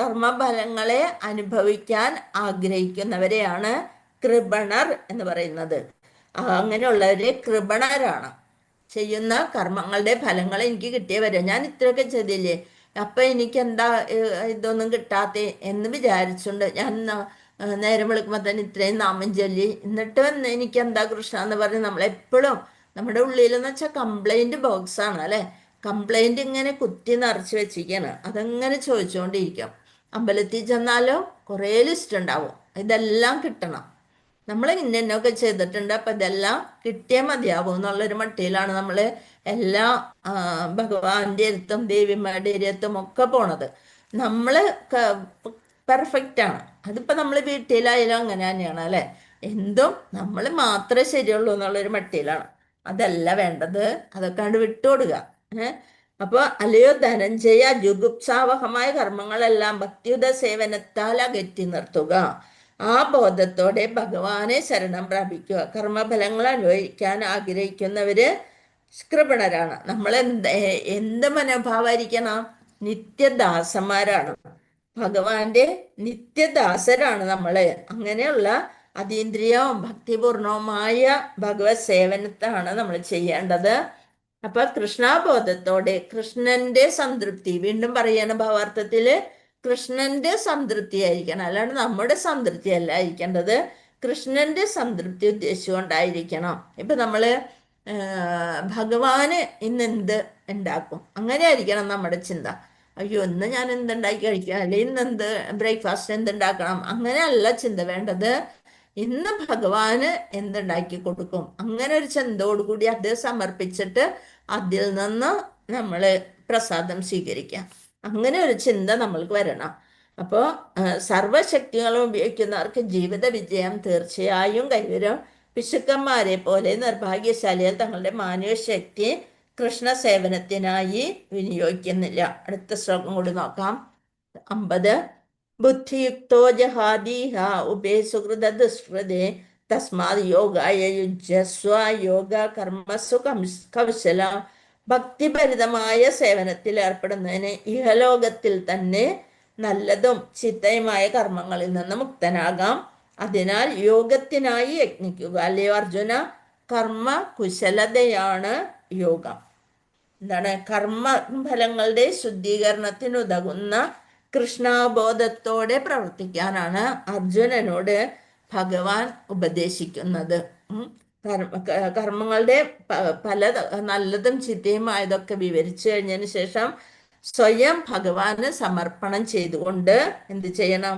കർമ്മഫലങ്ങളെ അനുഭവിക്കാൻ ആഗ്രഹിക്കുന്നവരെയാണ് കൃപണർ എന്ന് പറയുന്നത്. അങ്ങനെയുള്ളവര് കൃപണരാണ്. ചെയ്യുന്ന കർമ്മങ്ങളുടെ ഫലങ്ങൾ എനിക്ക് കിട്ടിയേ വരും. ഞാൻ ഇത്രയൊക്കെ ചെയ്തില്ലേ, അപ്പൊ എനിക്ക് എന്താ ഇതൊന്നും കിട്ടാത്തെ എന്ന് വിചാരിച്ചുകൊണ്ട് ഞാൻ നേരം വിളിക്കുമ്പോൾ തന്നെ ഇത്രയും നാമം ചൊല്ലി, എന്നിട്ട് എനിക്ക് എന്താ കൃഷ്ണ എന്ന് പറഞ്ഞ് നമ്മളെപ്പോഴും നമ്മുടെ ഉള്ളിലെന്ന് വെച്ചാൽ കംപ്ലൈന്റ് ബോക്സ് ആണ് അല്ലെ. കംപ്ലൈന്റ് ഇങ്ങനെ കുത്തി നിറച്ച് വെച്ചിരിക്കുകയാണ്. അതങ്ങനെ ചോദിച്ചുകൊണ്ടിരിക്കും. അമ്പലത്തിൽ ചെന്നാലോ കുറേ ലിസ്റ്റ് ഉണ്ടാവും, ഇതെല്ലാം കിട്ടണം, നമ്മൾ ഇന്നൊക്കെ ചെയ്തിട്ടുണ്ട്, അപ്പം ഇതെല്ലാം കിട്ടിയേ മതിയാവും എന്നുള്ളൊരു മട്ടിയിലാണ് നമ്മൾ എല്ലാ ഭഗവാന്റെ അടുത്തും ദേവിമാരുടെ അടുത്തും ഒക്കെ പോണത്. നമ്മൾ പെർഫെക്റ്റ് ആണ്. അതിപ്പോൾ നമ്മൾ വീട്ടിലായാലും അങ്ങനെ തന്നെയാണ് അല്ലേ. എന്തും നമ്മൾ മാത്രമേ ശരിയുള്ളൂ എന്നുള്ളൊരു മട്ടിയിലാണ്. അതല്ല വേണ്ടത്, അതൊക്കെ കണ്ട് വിട്ടുകൊടുക്കുക. അപ്പോൾ അല്ലയോ ധനഞ്ജയ, ജുഗുപ്സാവഹമായ കർമ്മങ്ങളെല്ലാം ഭക്തിയുത സേവനത്താൽ അകറ്റി നിർത്തുക. ആ ബോധത്തോടെ ഭഗവാനെ ശരണം പ്രാപിക്കുക. കർമ്മഫലങ്ങൾ അനുഭവിക്കാൻ ആഗ്രഹിക്കുന്നവര് കൃപണരാണ്. നമ്മൾ എന്ത് മനോഭാവമായിരിക്കണം? നിത്യദാസന്മാരാണ്, ഭഗവാന്റെ നിത്യദാസരാണ് നമ്മള്. അങ്ങനെയുള്ള അതീന്ദ്രിയവും ഭക്തിപൂർണവുമായ ഭഗവത് സേവനത്താണ് നമ്മൾ ചെയ്യേണ്ടത്. അപ്പൊ കൃഷ്ണാബോധത്തോടെ കൃഷ്ണന്റെ സംതൃപ്തി, വീണ്ടും പറയണ ഭാവാർത്ഥത്തില് കൃഷ്ണന്റെ സംതൃപ്തി ആയിരിക്കണം, അല്ലാണ്ട് നമ്മുടെ സംതൃപ്തി അല്ല ആയിരിക്കേണ്ടത്. കൃഷ്ണന്റെ സംതൃപ്തി ഉദ്ദേശിച്ചുകൊണ്ടായിരിക്കണം. ഇപ്പൊ നമ്മള് ഭഗവാന് ഇന്ന് എന്ത് ഉണ്ടാക്കും, അങ്ങനെ ആയിരിക്കണം നമ്മുടെ ചിന്ത. അയ്യോ ഇന്ന് ഞാൻ എന്തുണ്ടാക്കി കഴിക്കാം, അല്ലെങ്കിൽ ഇന്ന് എന്ത് ബ്രേക്ക്ഫാസ്റ്റ് എന്തുണ്ടാക്കണം, അങ്ങനെയല്ല ചിന്ത വേണ്ടത്. ഇന്ന് ഭഗവാന് എന്തുണ്ടാക്കി കൊടുക്കും, അങ്ങനെ ഒരു ചിന്തയോടുകൂടി അത് സമർപ്പിച്ചിട്ട് അതിൽ നിന്ന് നമ്മൾ പ്രസാദം സ്വീകരിക്കാം. അങ്ങനെ ഒരു ചിന്ത നമ്മൾക്ക് വരണം. അപ്പോൾ സർവശക്തികളും ഉപയോഗിക്കുന്നവർക്ക് ജീവിത വിജയം തീർച്ചയായും കൈവരും. പിശുക്കന്മാരെ പോലെ നിർഭാഗ്യശാലികൾ തങ്ങളുടെ മാനവ ശക്തി കൃഷ്ണ സേവനത്തിനായി വിനിയോഗിക്കുന്നില്ല. അടുത്ത ശ്ലോകം കൂടി നോക്കാം. 50. ബുദ്ധിയുക്തോ ജഹാദീഹ ഉഭേ സുഹൃത ദുഷ്കൃതേ തസ്മാത് യോഗായ യുജ്യസ്വ യോഗ കർമ്മസു കൗശല. ഭക്തിഭരിതമായ സേവനത്തിൽ ഏർപ്പെടുന്നതിന് ഇഹലോകത്തിൽ തന്നെ നല്ലതും ചിത്തയുമായ കർമ്മങ്ങളിൽ നിന്ന് മുക്തനാകാം. അതിനാൽ യോഗത്തിനായി യജ്ഞിക്കുക. അല്ലയോ അർജുന, കർമ്മ കുശലതയാണ് യോഗം. എന്താണ്? കർമ്മഫലങ്ങളുടെ ശുദ്ധീകരണത്തിനുതകുന്ന കൃഷ്ണാബോധത്തോടെ പ്രവർത്തിക്കാനാണ് അർജുനനോട് ഭഗവാൻ ഉപദേശിക്കുന്നത്. കർമ്മങ്ങളുടെ പല നല്ലതും ചിത്തയുമായതൊക്കെ വിവരിച്ചു കഴിഞ്ഞതിന് ശേഷം സ്വയം ഭഗവാന് സമർപ്പണം ചെയ്തുകൊണ്ട് എന്ത് ചെയ്യണം?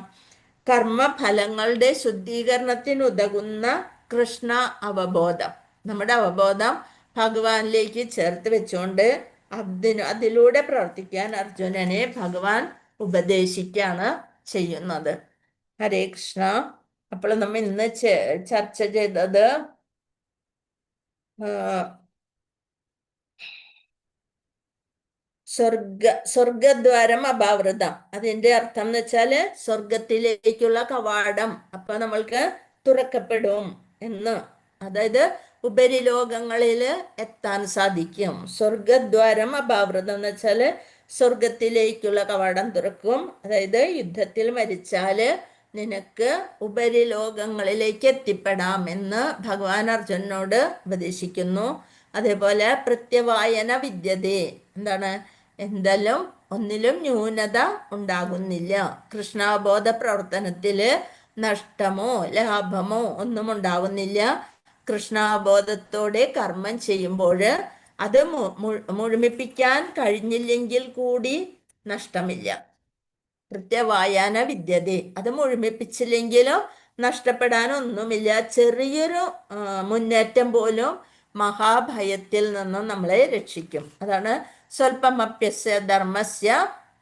കർമ്മഫലങ്ങളുടെ ശുദ്ധീകരണത്തിനുതകുന്ന കൃഷ്ണ അവബോധം, നമ്മുടെ അവബോധം ഭഗവാനിലേക്ക് ചേർത്ത് വെച്ചുകൊണ്ട് അതിലൂടെ പ്രവർത്തിക്കാൻ അർജുനനെ ഭഗവാൻ ഉപദേശിക്കാണ് ചെയ്യുന്നത്. ഹരേ കൃഷ്ണ. അപ്പോൾ നമ്മൾ ഇന്ന് ചർച്ച ചെയ്തത് സ്വർഗദ്വാരം അപാവൃതം. അതിന്റെ അർത്ഥം എന്ന് വെച്ചാല് സ്വർഗത്തിലേക്കുള്ള കവാടം അപ്പൊ നമ്മൾക്ക് തുറക്കപ്പെടും എന്ന്. അതായത് ഉപരിലോകങ്ങളിൽ എത്താൻ സാധിക്കും. സ്വർഗദ്വാരം അപാവൃതം എന്ന് വെച്ചാല് സ്വർഗത്തിലേക്കുള്ള കവാടം തുറക്കും. അതായത് യുദ്ധത്തിൽ മരിച്ചാല് നിനക്ക് ഉപരിലോകങ്ങളിലേക്ക് എത്തിപ്പെടാം എന്ന് ഭഗവാൻ അർജുനനോട് ഉപദേശിക്കുന്നു. അതേപോലെ പ്രത്യവായന വിദ്യതേ, എന്താണ്? എന്തായാലും ഒന്നിലും ന്യൂനത ഉണ്ടാകുന്നില്ല. കൃഷ്ണാബോധ പ്രവർത്തനത്തില് നഷ്ടമോ ലാഭമോ ഒന്നും ഉണ്ടാകുന്നില്ല. കൃഷ്ണാബോധത്തോടെ കർമ്മം ചെയ്യുമ്പോൾ അത് മുഴുമിപ്പിക്കാൻ കഴിഞ്ഞില്ലെങ്കിൽ കൂടി നഷ്ടമില്ല. പ്രത്യവായന വിദ്യതേ, അത് മുഴുമിപ്പിച്ചില്ലെങ്കിലും നഷ്ടപ്പെടാനൊന്നുമില്ല. ചെറിയൊരു മുന്നേറ്റം പോലും മഹാഭയത്തിൽ നിന്നും നമ്മളെ രക്ഷിക്കും. അതാണ് സ്വൽപ്പമപ്യസ്യ ധർമ്മസ്യ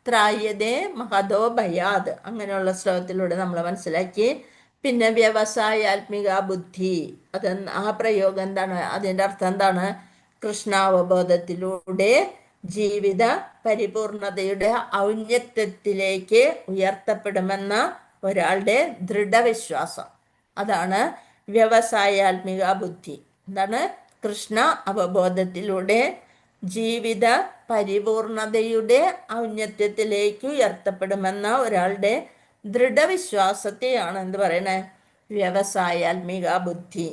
ത്രായതേ മഹതോ ഭയാത്. അങ്ങനെയുള്ള ശ്ലോകത്തിലൂടെ നമ്മൾ മനസ്സിലാക്കി. പിന്നെ വ്യവസായാത്മിക ബുദ്ധി, അത് ആ പ്രയോഗം എന്താണ്? അതിൻ്റെ അർത്ഥം എന്താണ്? കൃഷ്ണാവബോധത്തിലൂടെ ജീവിത പരിപൂർണതയുടെ ഔന്നത്യത്തിലേക്ക് ഉയർത്തപ്പെടുമെന്ന ഒരാളുടെ ദൃഢവിശ്വാസം. അതാണ് വ്യവസായാത്മിക ബുദ്ധി. എന്താണ്? കൃഷ്ണ അവബോധത്തിലൂടെ ജീവിത പരിപൂർണതയുടെ ഔന്നത്യത്തിലേക്ക് ഉയർത്തപ്പെടുമെന്ന ഒരാളുടെ ദൃഢവിശ്വാസത്തെയാണ് എന്ത് പറയണേ? വ്യവസായാത്മിക ബുദ്ധി.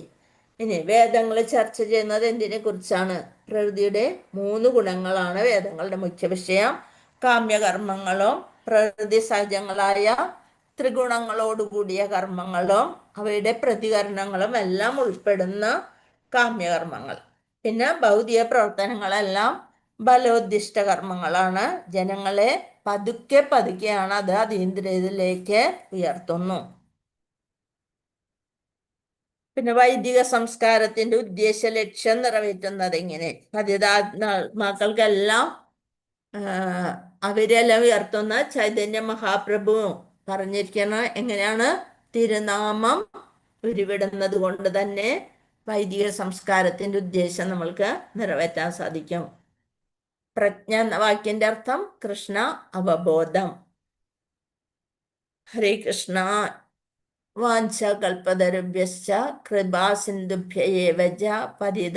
ഇനി വേദങ്ങൾ ചർച്ച ചെയ്യുന്നത് എന്തിനെ കുറിച്ചാണ്? പ്രകൃതിയുടെ 3 ഗുണങ്ങളാണ് വേദങ്ങളുടെ മുഖ്യ വിഷയം. കാമ്യകർമ്മങ്ങളും പ്രകൃതി സഹജങ്ങളായ ത്രിഗുണങ്ങളോടുകൂടിയ കർമ്മങ്ങളും അവയുടെ പ്രതികരണങ്ങളും എല്ലാം ഉൾപ്പെടുന്ന കാമ്യകർമ്മങ്ങൾ. പിന്നെ ഭൗതിക പ്രവർത്തനങ്ങളെല്ലാം ബലോദ്ദിഷ്ട കർമ്മങ്ങളാണ്. ജനങ്ങളെ പതുക്കെ പതുക്കെയാണ് അത് അതീന്ദ്രിയത്തിലേക്ക് ഉയർത്തുന്നു. പിന്നെ വൈദിക സംസ്കാരത്തിന്റെ ഉദ്ദേശ ലക്ഷ്യം നിറവേറ്റുന്നത് എങ്ങനെ? പതിതാത്മാക്കൾക്കെല്ലാം അവരെല്ലാം ഉയർത്തുന്ന ചൈതന്യ മഹാപ്രഭു പറഞ്ഞിരിക്കുന്ന എങ്ങനെയാണ്? തിരുനാമം ഉരുവിടുന്നത് കൊണ്ട് തന്നെ വൈദിക സംസ്കാരത്തിന്റെ ഉദ്ദേശം നമ്മൾക്ക് നിറവേറ്റാൻ സാധിക്കും. പ്രജ്ഞ എന്ന വാക്കിന്റെ അർത്ഥം കൃഷ്ണ അവബോധം. ഹരേ കൃഷ്ണ. വാഞ്ച കൽപതരുഭ്യശ്ച കൃപാ സിന്ധുഭ്യ ഏവ ച പതിത